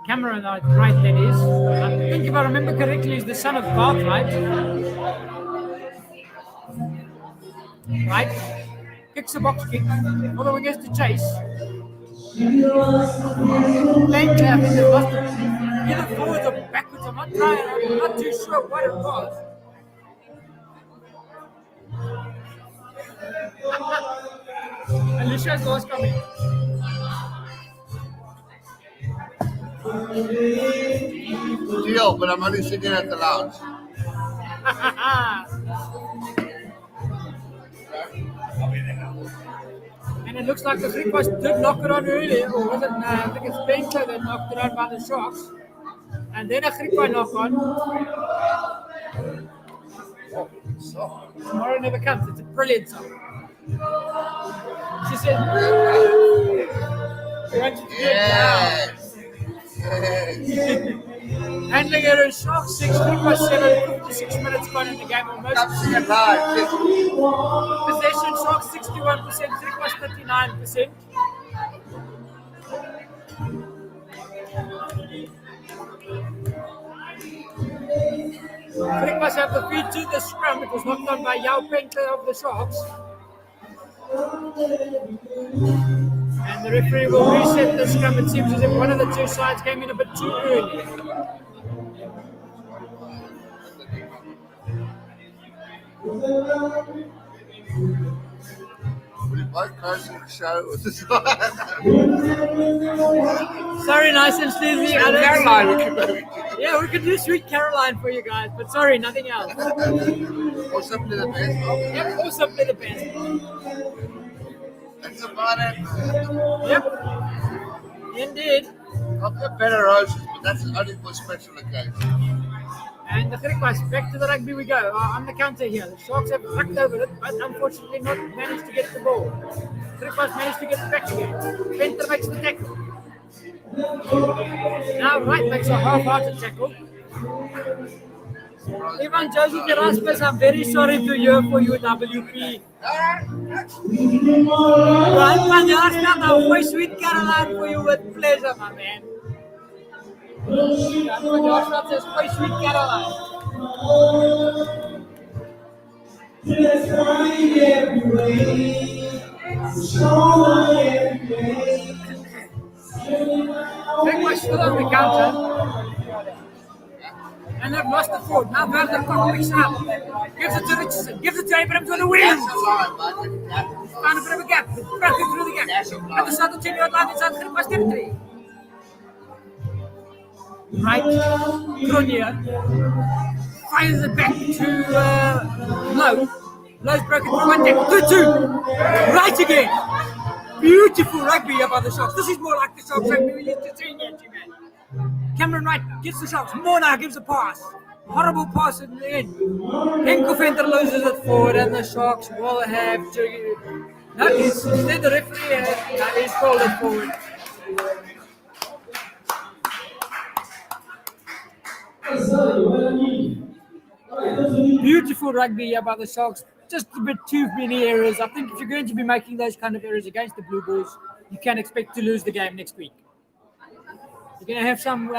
E: Cameron, right, that is. I think if I remember correctly, he's the son of Gareth, right? Right. Kicks a box kick. For the wingers to chase. Playing there, I think they lost it. Either forwards or backwards. I'm not too sure what it was. Alicia's goal's coming.
B: Deal, but I'm only sitting at the lounge.
E: And it looks like the Griquas did knock it on earlier, or was it? I think it's Benko that knocked it on by the Sharks. And then a Griqua knock on. Tomorrow never comes. It's a brilliant song. She said, "Woo!"
B: Yes.
E: Handling it as Sharks 6, Griquas 7, 56 minutes gone in the game almost. Possession Sharks 61%, Griquas 39%. Griquas have the feed to the scrum. It was knocked on by Yao Penta of the Sharks. And the referee will reset the scrum. It seems as if one of the two sides came in a bit too early. Sorry, nice and sleazy.
B: Caroline,
E: yeah, we could do Sweet Caroline for you guys, but sorry, nothing else.
B: or simply the best.
E: Yep, or simply the best.
B: That's about it.
E: Yep, indeed.
B: I've got better roses, but that's only for special occasions.
E: the Griquas, back to the rugby we go. On the counter here. The Sharks have fucked over it, but unfortunately not managed to get the ball. Griquas managed to get it back again. Venter makes the tackle. Now Wright makes a half-hearted tackle. Ivan Joseph Erasmus, I'm very sorry to hear for you, WP. Ryan van Jaarsveld, I'll play Sweet Caroline for you with pleasure, my man. Ryan van Jaarsveld says, play Sweet Caroline. Griquas still on the counter. And they've lost the forward. Now Gareth picks it up. Gives it to Richardson. Gives it to Abrams with the wheels. Found a bit of a gap. Breaking through the gap. At the southern 10-yard line inside Griquas territory. Right. Currie fires it back to Lowe. Lowe's broken through one tackle. 2-2. Right again. Beautiful rugby here by the Sharks. This is more like the Sharks rugby we used to see here, man. Cameron Wright gets the Sharks. Mona gives a pass. Horrible pass in the end. Enquiries loses it forward, and the Sharks will have to. No, instead the referee has called it forward. Beautiful rugby here by the Sharks. Just a bit too many errors. I think if you're going to be making those kind of errors against the Blue Bulls, you can expect to lose the game next week. You're going to have some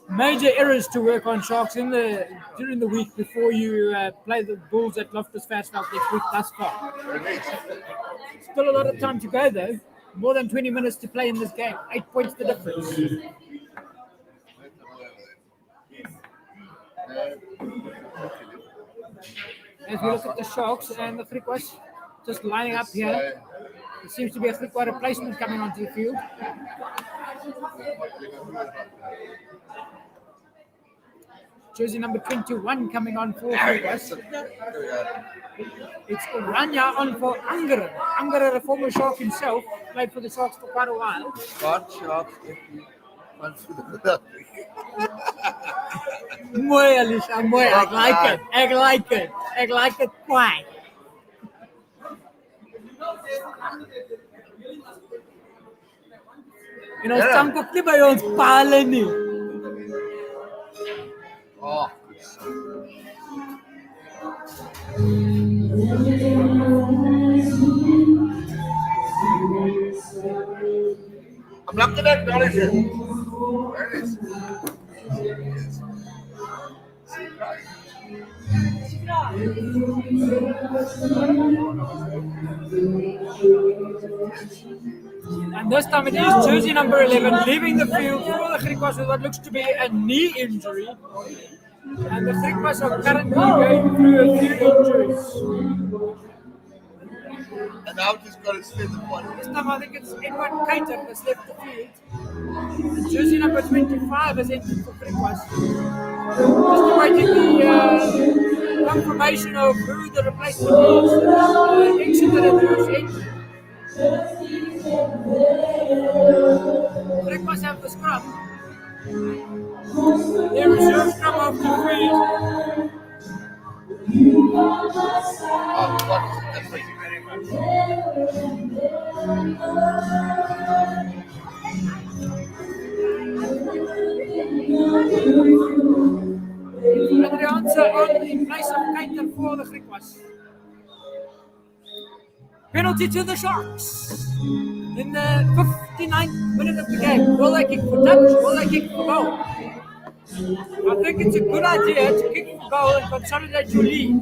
E: major errors to work on, Sharks, during the week before you play the Bulls at Loftus Versfeld next week thus far. Still a lot of time to go, though. More than 20 minutes to play in this game. 8 points the difference. As we look at the Sharks and the Griquas just lining up here, there seems to be a Griqua replacement coming onto the field. Jersey number 21 coming on for Griquas. It's Rania on for Angeren. Angeren, a former Shark himself, played for the Sharks for quite a while. Mooi, Alicia, mooi. I like it quite. You know, staan ook nie by ons pale nie.
B: Oh, I'm not going to acknowledge it. There it is.
E: And this time it is jersey number 11 leaving the field for the Griquas with what looks to be a knee injury. And the Griquas are currently going through a few injuries.
B: And now just got to spin the point.
E: This time I think it's Edward Cater that's left the field. And jersey number 25 has entered for Griquas. Just awaiting the confirmation of who the replacement is. Exited and who's entered. Griquas have the scrum. Their reserve scrum of the field. Adrianse on in place of Cater for the Griquas. Penalty to the Sharks in the 59th minute of the game. Will they kick for touch? Will they kick for goal? I think it's a good idea to kick for goal and consolidate your lead.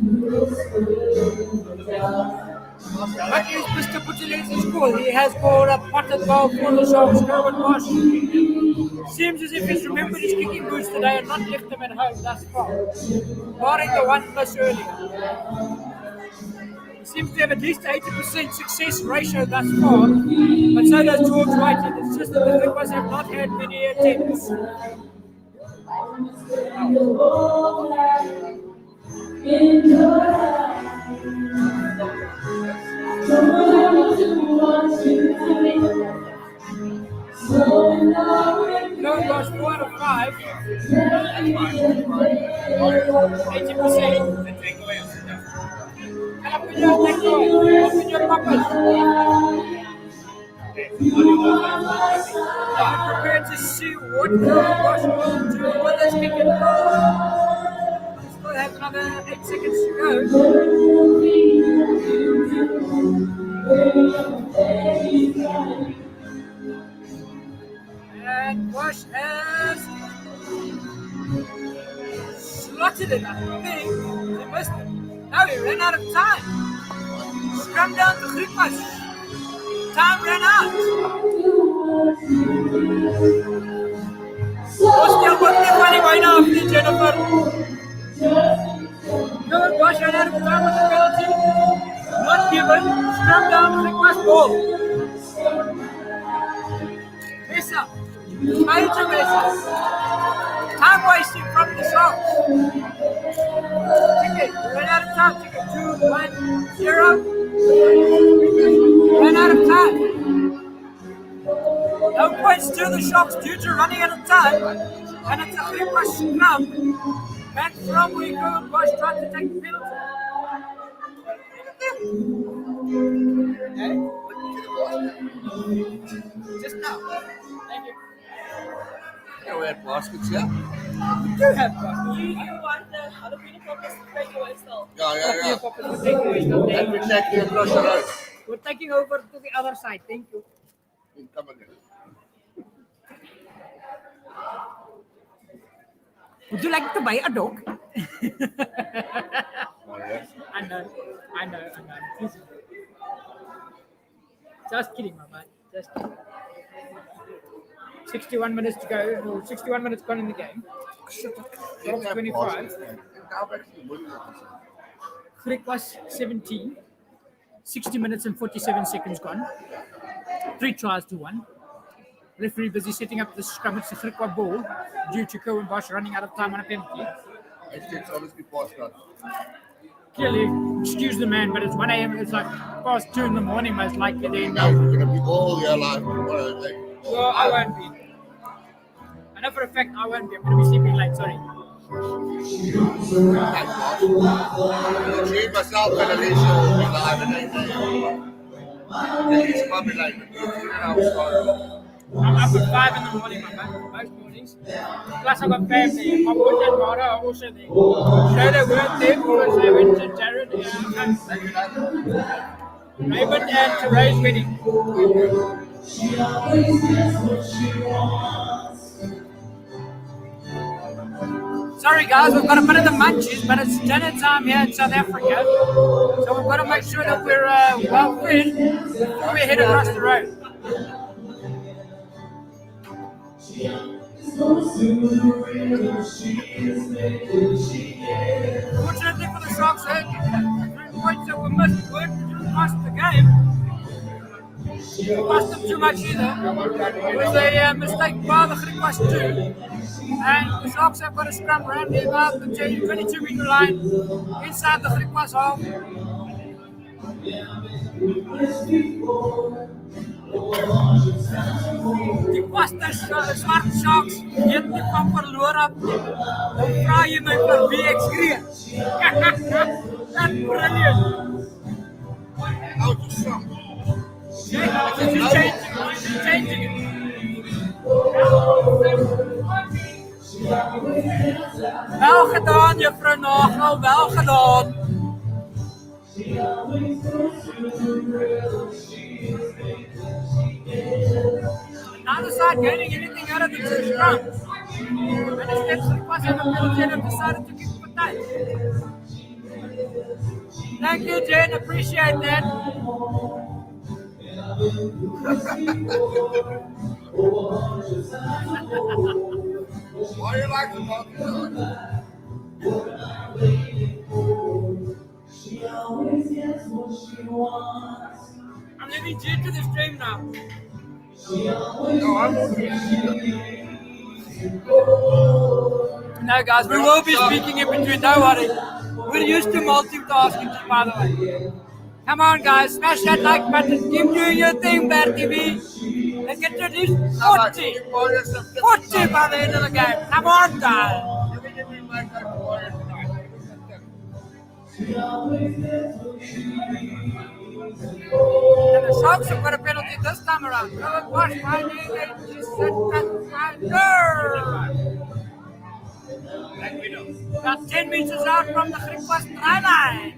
E: But is Mr. Putelezzi's score? He has scored a potted goal for the Sharks. Gerwin Marsh seems as if he's remembered his kicking boots today and not left them at home thus far, barring the one miss earlier. Seems to have at least 80% success ratio thus far, but so does George White. It's just that the Griquas have not had many attempts. No, lost 4 out of 5. 80%. Jalapeno takeaway. Open your poppers. Are you prepared to see what Wash will do with this ticket? Still have another 8 seconds to go. And Wash has slotted it, I think. He missed it. No, he ran out of time. Scrum down to Griquas. Time ran out. Still working funny right now, Jennifer. No, Wash ran out of time with the penalty. Not given. Scrum down to Griquas ball. Mesa. Major Mesa. Time wasting from the Sharks. Ticket. Ran out of time. Ticket 2, 1, 0. Ran out of time. No points to the Sharks due to running out of time. And it's a Griquas scrum. Back from we go. Bosch tried to take the penalty. Just now. Thank you.
B: Yeah, we had baskets, yeah?
E: We do have baskets.
G: You want the jalapeno poppers to take away still?
B: Yeah.
E: We're taking away.
B: And we're taking across the road.
E: We're taking over to the other side. Thank you.
B: Come again.
E: Would you like to buy a dog?
B: Oh, yes.
E: I know. Just kidding, my man. Just kidding. 61 minutes to go. Or 61 minutes gone in the game. 25. Griquas 17. 60 minutes and 47 seconds gone. 3 tries to 1. Referee busy setting up the scrum. It's a Griquas ball due to Cohen Bosch running out of time on a penalty.
B: It's obviously past that.
E: Clearly, excuse the man, but it's 1 a.m. It's like past 2 in the morning, most likely. Then
B: Now we're going to be all your life.
E: well, I won't be. I know for a fact I won't be. I'm going to be sleeping late. Sorry.
B: She myself and Alicia will be live and Alicia probably like
E: I'm up at 5 in the morning, my man, most mornings. Plus, I've got family. My boys and Mara are also there. So they weren't there because they went to Jared and Raymond and Teray's wedding. Sorry, guys, we've got a bit of the munchies, but it's dinner time here in South Africa. So we've got to make sure that we're well fed before we head across the road. Fortunately for the Sharks, 3 points that were missed didn't cost the game. It cost them too much either. It was a mistake by the Griquas too. And the Sharks have got a scrum around the about the 22-meter line inside the Griquas half. Die Pasta Swart Sharks weet nie van verloor af nie. Dan vra jy my vir wie ek skree. That's brilliant.
B: How to stop?
E: She's changing it. Wel gedaan, juffrou Nagel, wel gedaan. Neither side getting anything out of the 2 scrums. And instead, Griquas have a penalty and have decided to kick for time. Thank you, Jen. Appreciate that.
B: Why do you like the monkey?
E: I'm leaving Jen to the stream now. No, guys, we will be speaking in between. Don't worry. We're used to multitasking, by the way. Come on, guys, smash that like button. Keep doing your thing, Bear TV. Let's get to this 40 by the end of the game. Come on, guys. And the Sharks have got a penalty this time around. Covered wash by about 10 meters out from the Griquas try line.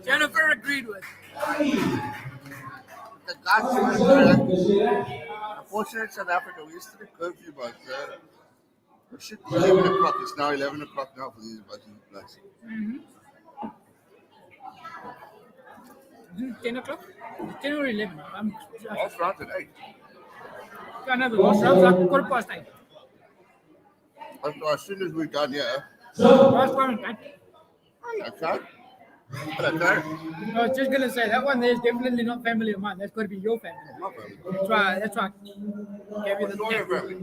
E: Jennifer agreed with.
B: The guys, unfortunately, South Africa, we used to be curfew, but it should be 11 o'clock. It's now 11 o'clock now for these buses.
E: 10 o'clock? 10 or 11?
B: Last round at 8.
E: I know the last round's like 8:15.
B: As soon as we're done here,
E: Last one, right?
B: okay. Okay.
E: I was just going to say, that one there is definitely not family of mine. That's got to be your family.
B: No problem.
E: That's why I gave you the
B: Enjoy your
E: tip.
B: family.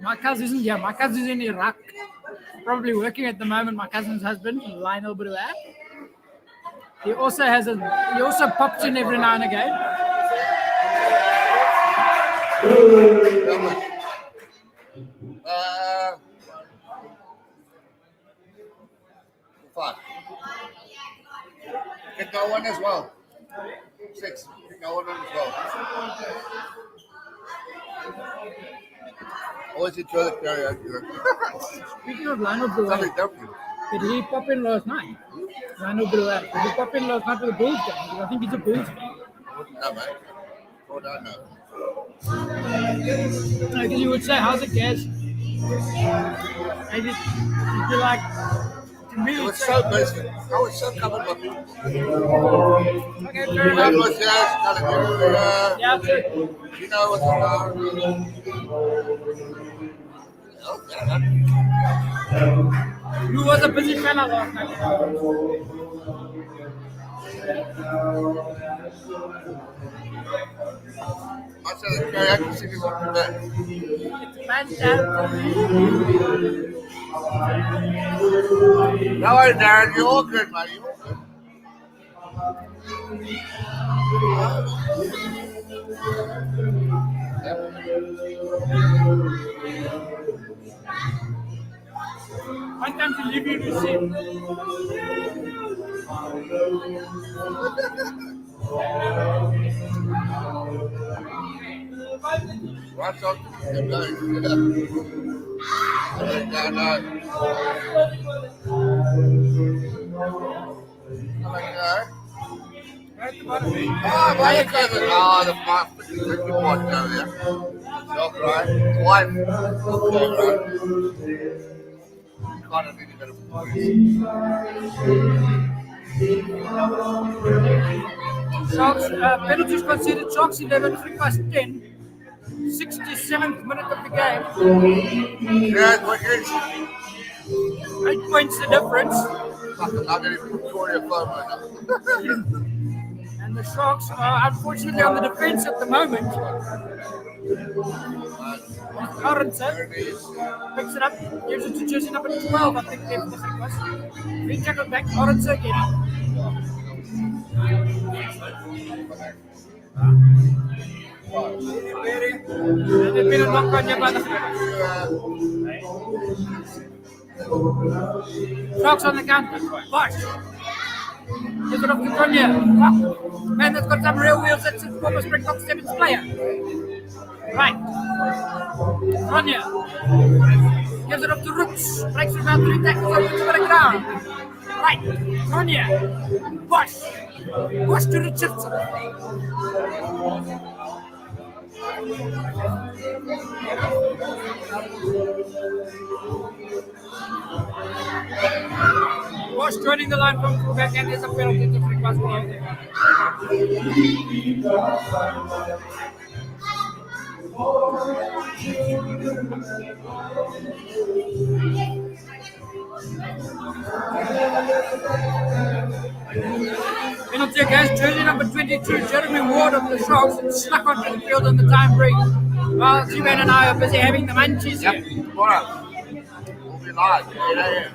E: My cousin isn't here. My cousin's in Iraq. Probably working at the moment. My cousin's husband, Lionel Bruat. He also pops in every now and again.
B: Five. Get that one as well. 6. Get that one as well. Always enjoy the karaoke.
E: Speaking of Lionel Bruat,
B: Something different.
E: did he pop in last night? Lionel Bruat. Did he pop in last night for the Bulls game? Because I think he's a Bulls fan.
B: No, mate. Hold on now.
E: Because you would say, how's it, guys? Maybe you'd be like, to me,
B: It was so busy. I was so covered by people.
E: okay, fair
B: That
E: enough.
B: was just kind of
E: Yeah, sure.
B: you know what's going on.
E: You was a busy fella last night.
B: I said the karaoke singing was good.
E: It's fantastic.
B: No worries, Darren. You're all good, mate. You're all good.
E: One time to leave you to see.
B: What's up? Keep going.
E: Right at the bottom.
B: Oh, why you guys are the freaking board down there. Self, right? Wife. Okay, right? God, I think you got
E: Sharks, penalties conceded. Sharks 11, Griquas 10. 67th minute of the game.
B: Yeah, wickets.
E: 8 points the difference.
B: I'm getting Victoria phone right now.
E: And the Sharks are unfortunately on the defense at the moment. Lawrenson picks it up, gives it to jersey number 12, I think it was. Green tackled back, Lawrenson again. And there's been a knock on here by the Sharks on the counter. Bosh. Gives it off to Currie. Man, that's got some real wheels. That's a former Springbok Sevens player. Right. Currie. Gives it off to Rooks. Breaks it around 3 tackles over to the ground. Right. Currie. Bosh. Bosh to Richardson. Bosch joining the line from fullback, and there's a penalty to Griquas. Penalty against jersey number 22, Jeremy Ward of the Sharks, and snuck onto the field on the time break. While G-Man and I are busy having the munchies here.
B: Tomorrow. We'll be live. Yeah.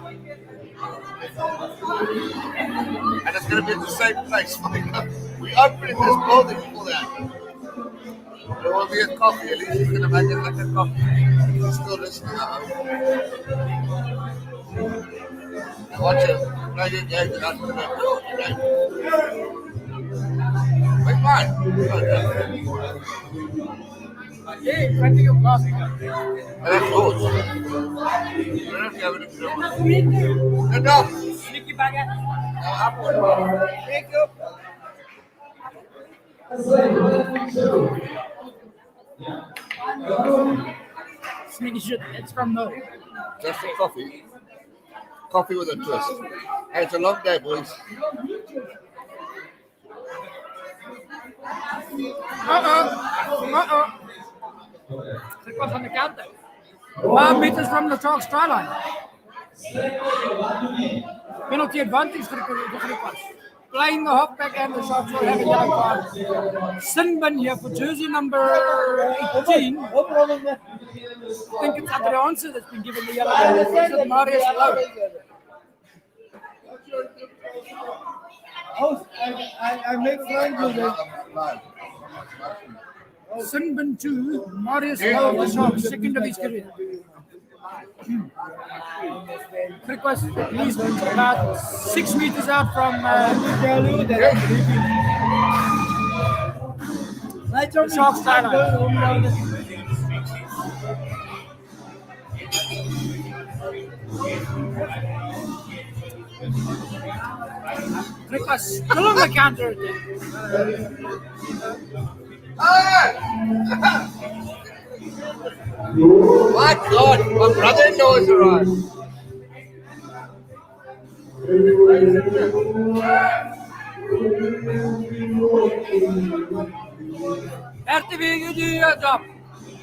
B: And it's going to be in the same place. We opening this building for that. There will be a coffee. At least you can imagine like a coffee. You're still listening at home. And watch it. Play your game. That's the game. Wait, fine.
E: Yeah, trying to your glass.
B: And that's yours. You don't have to have it if you don't want. Enough.
E: Sneaky bagger.
B: Thank you.
E: Sneaky shit. It's from no.
B: Just for coffee. Coffee with a twist. Hey, it's a long day, boys.
E: It was on the counter. 5 meters from the Sharks try line. Penalty advantage for the Griquas. Playing the halfback and the Sharks will have a yellow card. Sinbin here for jersey number 18. I think it's Adrianse that's been given the yellow card. It's Marius Lowe.
F: I make friends with it.
E: Sinbin 2, Marius Lowe of the Sharks, second of his career. Griquas at least about 6 meters out from the Sharks sideline. Griquas still on the counter attack.
B: My God, my brother-in-law is arrived.
E: RTV, you do your job.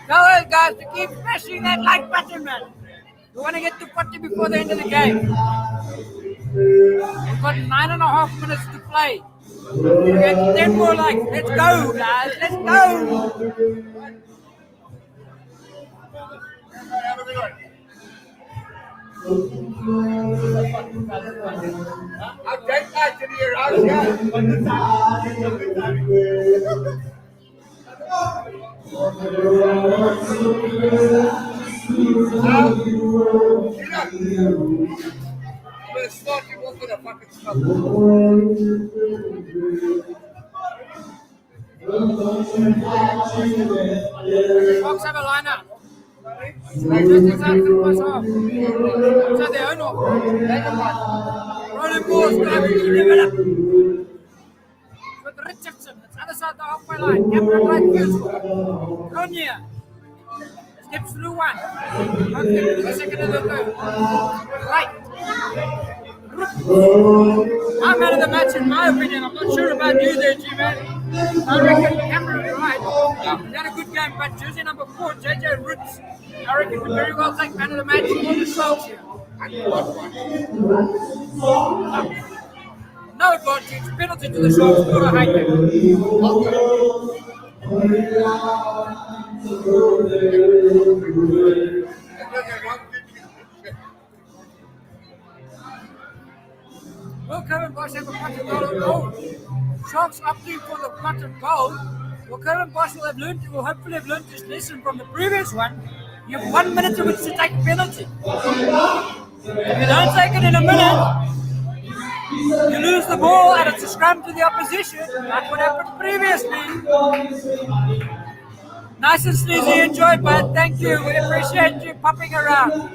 E: Tell those guys to keep smashing that like button, man. We want to get to 40 before the end of the game. We've got 9.5 minutes to play. We get 10 more likes. Let's go, guys. Let's go.
B: Have a good one. I'll take that to the house, I'm gonna start you off with a fucking stuff.
E: Fox have a lineup. Just inside Griquas half. Inside their own half. Rolling balls, grabbing to develop. With Richardson, it's other side of the halfway line. Cameron right field. Cronje steps through one. Okay, the second and the third. Right. I'm out of the match in my opinion. I'm not sure about you there, G-Man. I reckon Cameron right. He's had a good game, but jersey number 4, JJ Roots, I reckon could very well take man of the match for the Sharks here. No advantage, penalty to the Sharks for a high kick. Will Currie Bosch have a potted goal on goal? Sharks opting for the potted goal. Will Currie Bosch will hopefully have learned his lesson from the previous one. You have 1 minute in which to take a penalty. If you don't take it in a minute, you lose the ball and it's a scrum to the opposition, like what happened previously. Nice and sleazy, enjoyed, bud. Thank you. We appreciate you popping around.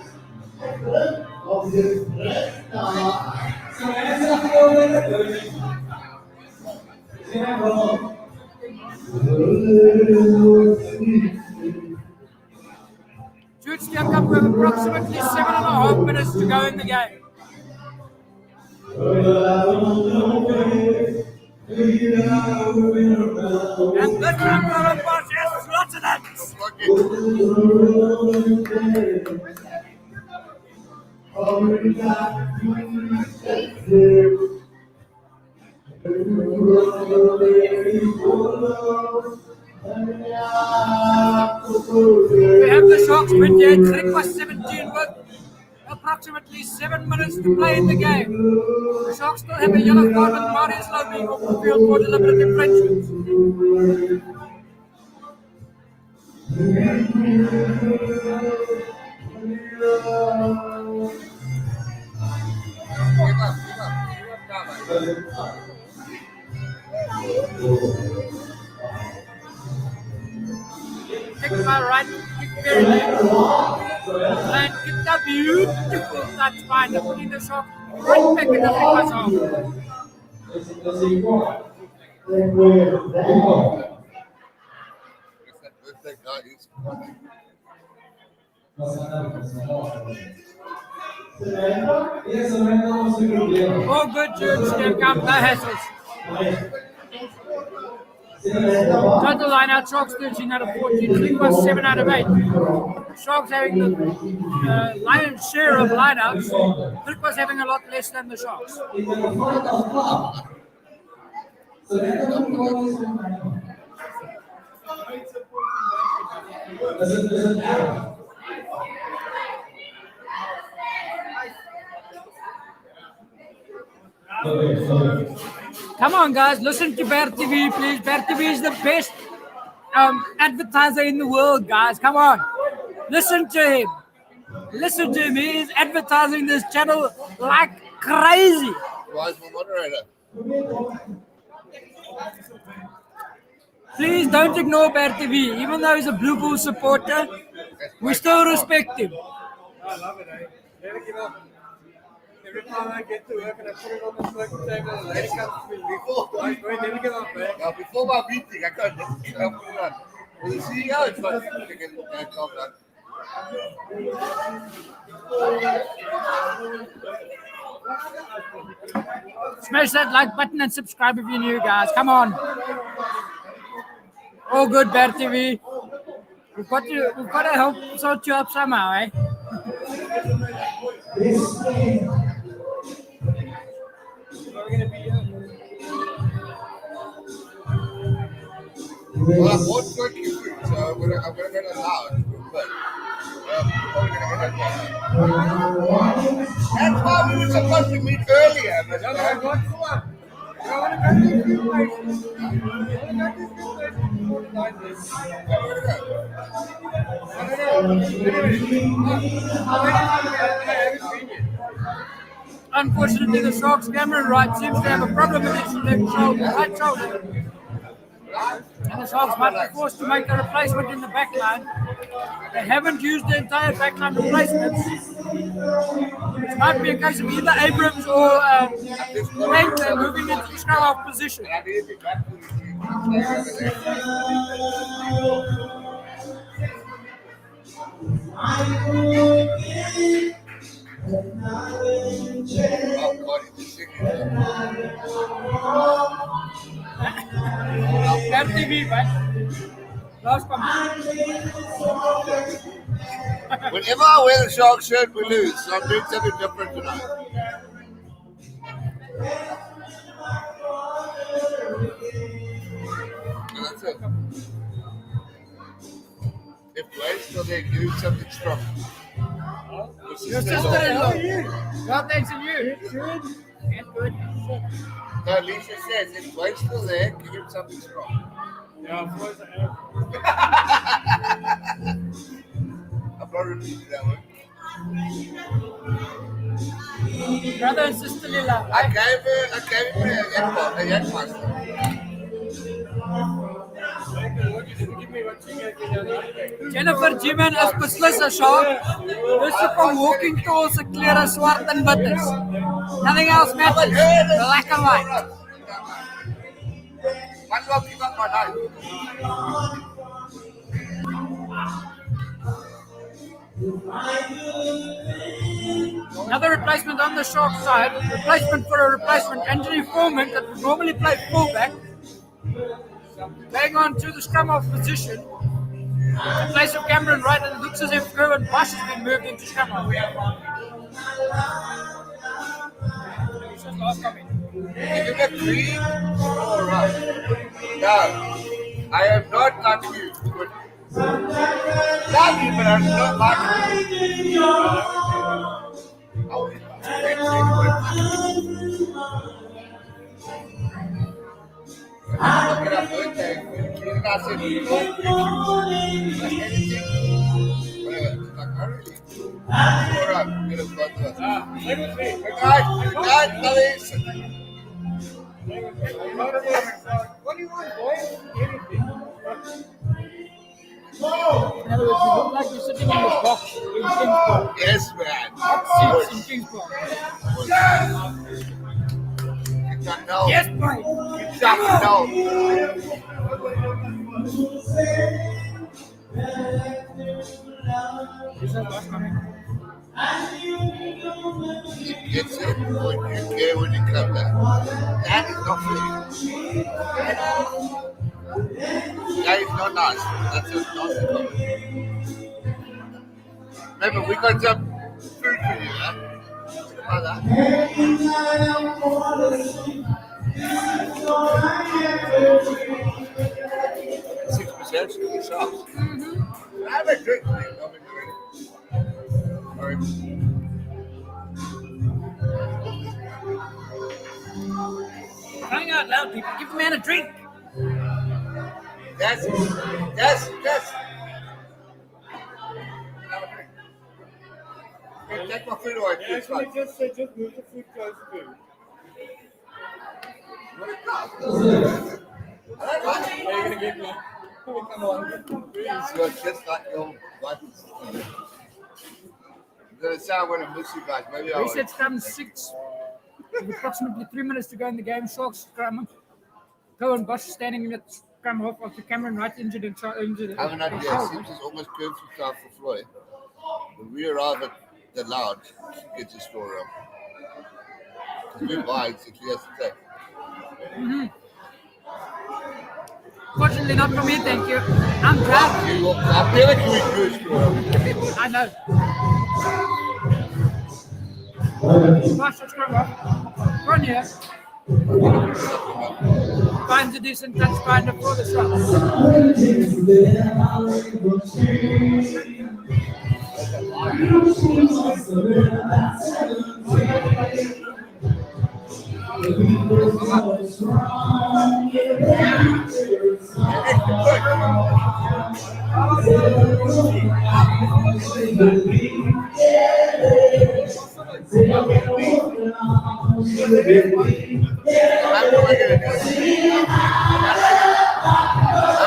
E: Jude Steelkamp with approximately 7.5 minutes to go in the game. And the camera was just lots of that. We have the Sharks 28, Griquas 17 with approximately 7 minutes to play in the game. The Sharks still have a yellow card with Marius Lowe being off the field for deliberate infractions. Kick by right, kick very left. And kicked a beautiful touch by the putting the Sharks right back in the Griquas half.
B: Birthday guy is.
E: All good tunes, here come no hassles. Total line out, Sharks 13 out of 14, Griquas 7 out of 8. Sharks having the lion's share of lineouts, Griquas having a lot less than the Sharks. Come on, guys, listen to Bear TV, please. Bear TV is the best advertiser in the world, guys. Come on, listen to him. Listen to him. He is advertising this channel like crazy.
B: Why is my moderator?
E: Please don't ignore Bear TV. Even though he's a Blue Bull supporter, we still respect him.
F: I love it, eh? Never give up. Every time I get to work and I put it on the smoking table, the lady comes to me. I never give up, man.
B: Now, before my meeting, I can't just put it on. With the CEO, it's like, you can calm down.
E: Smash that like button and subscribe if you're new, guys. Come on. All good, Bear TV. We've got to help sort you up somehow, eh?
B: Well, I bought turkey food, so I'm gonna get it loud. But probably gonna get it loud. That's why we were supposed to meet earlier. But
F: I want to go to the field places. I want to go to the field places before the night is. I don't know.
E: Unfortunately, the Sharks' Cameron Wright seems to have a problem with his left shoulder, right shoulder. And the Sharks might be forced to make a replacement in the back line. They haven't used the entire back line replacements. It might be a case of either Abrams or Franklin moving into the scrum half position. TV, but last comment.
B: Whenever I wear the Shark shirt, we lose. So I'm doing something different tonight. And that's it. If Blake's still there, give him something strong.
E: Your sister-in-law. God thanks to you. That's good.
B: No, Alicia says, if Blake's still there, give him something strong.
F: Yeah, of course I
B: I'm not repeating that one.
E: Brother and sister Lila.
B: I gave him a young master.
E: Jennifer G-Man is beslis 'n Shark. Dis hoekom walking tall se klere swart en wit is. Nothing else matters. Black and white.
B: One more give up my life.
E: Another replacement on the Sharks side. Replacement for a replacement. Anthony Foreman that would normally play fullback. Going on to the scrum half position. In place of Cameron Wright, and it looks as if Currie Bush has been moved into scrum half.
B: Did you get green? All right. No, I am not like you. But love you, but I'm not like you. Oh, look at our birthday. And I said, all right, get a blood test. Good night, Louise.
F: What do you want, boy? Anything.
E: In other words, you look like you're sitting in the box in King's Park.
B: Yes, man.
E: Seats in King's Park.
B: No.
E: Yes, boy.
B: Exactly, no. It's it when you care when you come back. That is not fair. That is not nice. That's just not good. Remember, we got some food for you, huh? How about that? 6% for the shops. Have a drink, mate. All right.
E: Crying out loud, people. Give the man a drink.
B: That's. Hey, take my food away, please.
F: Actually, just move the food closer to you.
B: I don't like it.
F: Are you going to get me? Come on.
B: You're just like your wife and sister. I'm going to say I'm going to miss you guys. Maybe I will.
E: Reset scrum 6. With approximately 3 minutes to go in the game. Sharks scrum. Currie Bush standing in the scrum half after Cameron Wright injured and injured.
B: I have an idea. Sims is almost perfect time for Floyd. When we arrive at the lounge, she gets a story up. Because we're buying, so she has to take.
E: Fortunately, not for me, thank you. I'm glad.
B: I'm never going to do a story.
E: I know. Bush at scrum half. Ronja finds a decent touch finder for the Sharks.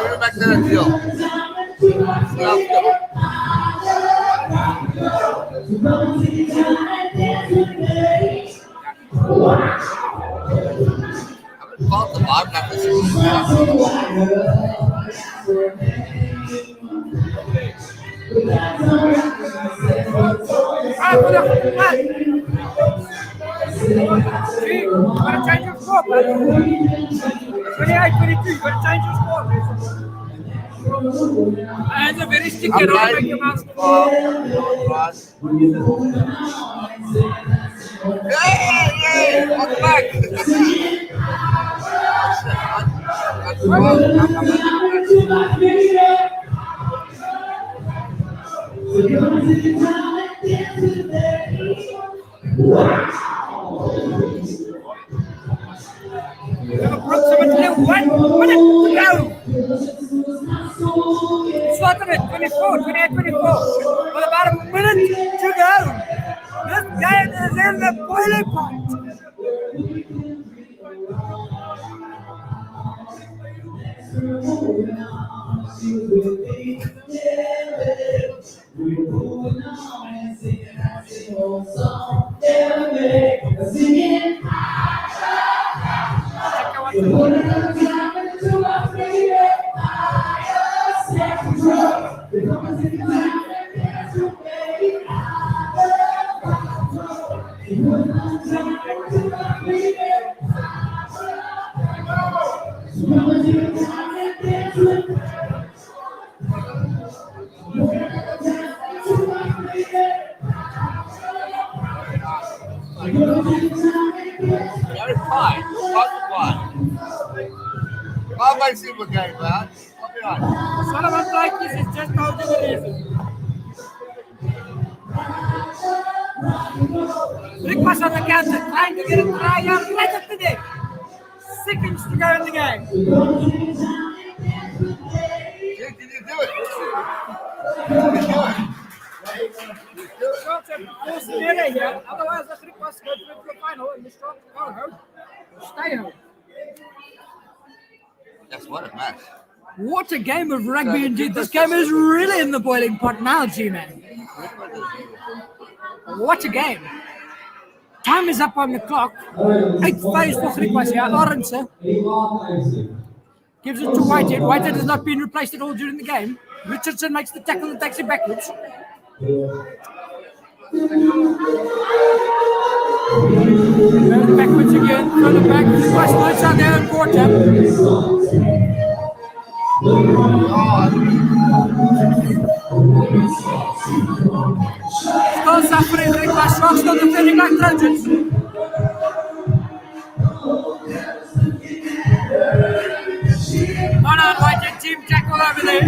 B: I'm back to the deal. About the bar practice.
E: See, you gotta change your score, buddy. 28-22, you gotta change your score. It's a very sticky round, make your mouth.
B: Hey, welcome back.
E: Approximately 1 minute to go. Started at 28-24. With about a minute to go. This game is in the boiling point.
B: Very fine. I'll wait see what game, man. I'll be right.
E: Solomon Griquas is just out of the reason. Griquas on the counter, trying to get a try out right up the net. Seconds to go in the game.
B: Did you do it? Did you do it?
E: The Sharks have to force the error here, otherwise the Griquas go through to the final and the Sharks go home. Stay home.
B: That's what a match.
E: What a game of rugby indeed. This game is really in the boiling pot now, G-Man. What a game. Time is up on the clock. 8 phase for Griquas here. Lawrence gives it to Whitehead. Whitehead has not been replaced at all during the game. Richardson makes the tackle and takes it backwards. Backwards again, further back. Griquas starts out there in quarter. Still suffering, Griquas. Sharks still defending like Trojans. On Whitehead, team tackle over there.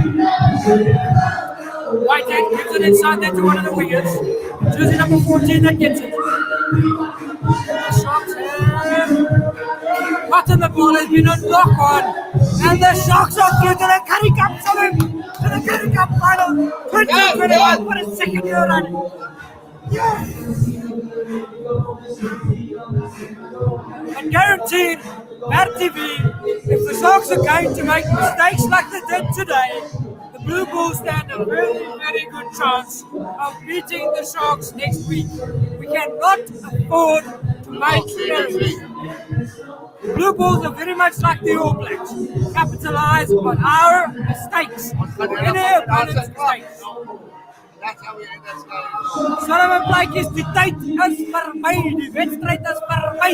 E: Whitehead gives it inside there to one of the wingers. Jersey number 14 that gets it. The Sharks have gotten the ball, has been a knock on. And the Sharks are through to the Currie Cup, to the Currie Cup final. 2021 for a second year running. And guaranteed, Bad TV, if the Sharks are going to make mistakes like they did today, the Blue Bulls stand a very, very good chance of beating the Sharks next week. We cannot afford to make errors. The Blue Bulls are very much like the All Blacks. Capitalize on our mistakes, any opponent's mistakes.
B: That's how we end this game.
E: Solomon Blake is die tyd is verby, die wedstryd is verby.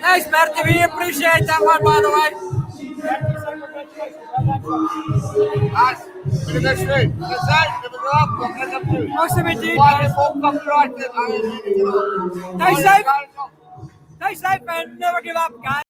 E: Nice, Bertie, we appreciate that one, by the way.
B: Nice. Pretty good stream. That's it. Give it up. We'll end up too.
E: Awesome indeed,
B: Why
E: guys.
B: before copyright?
E: Stay safe and never give up, guys.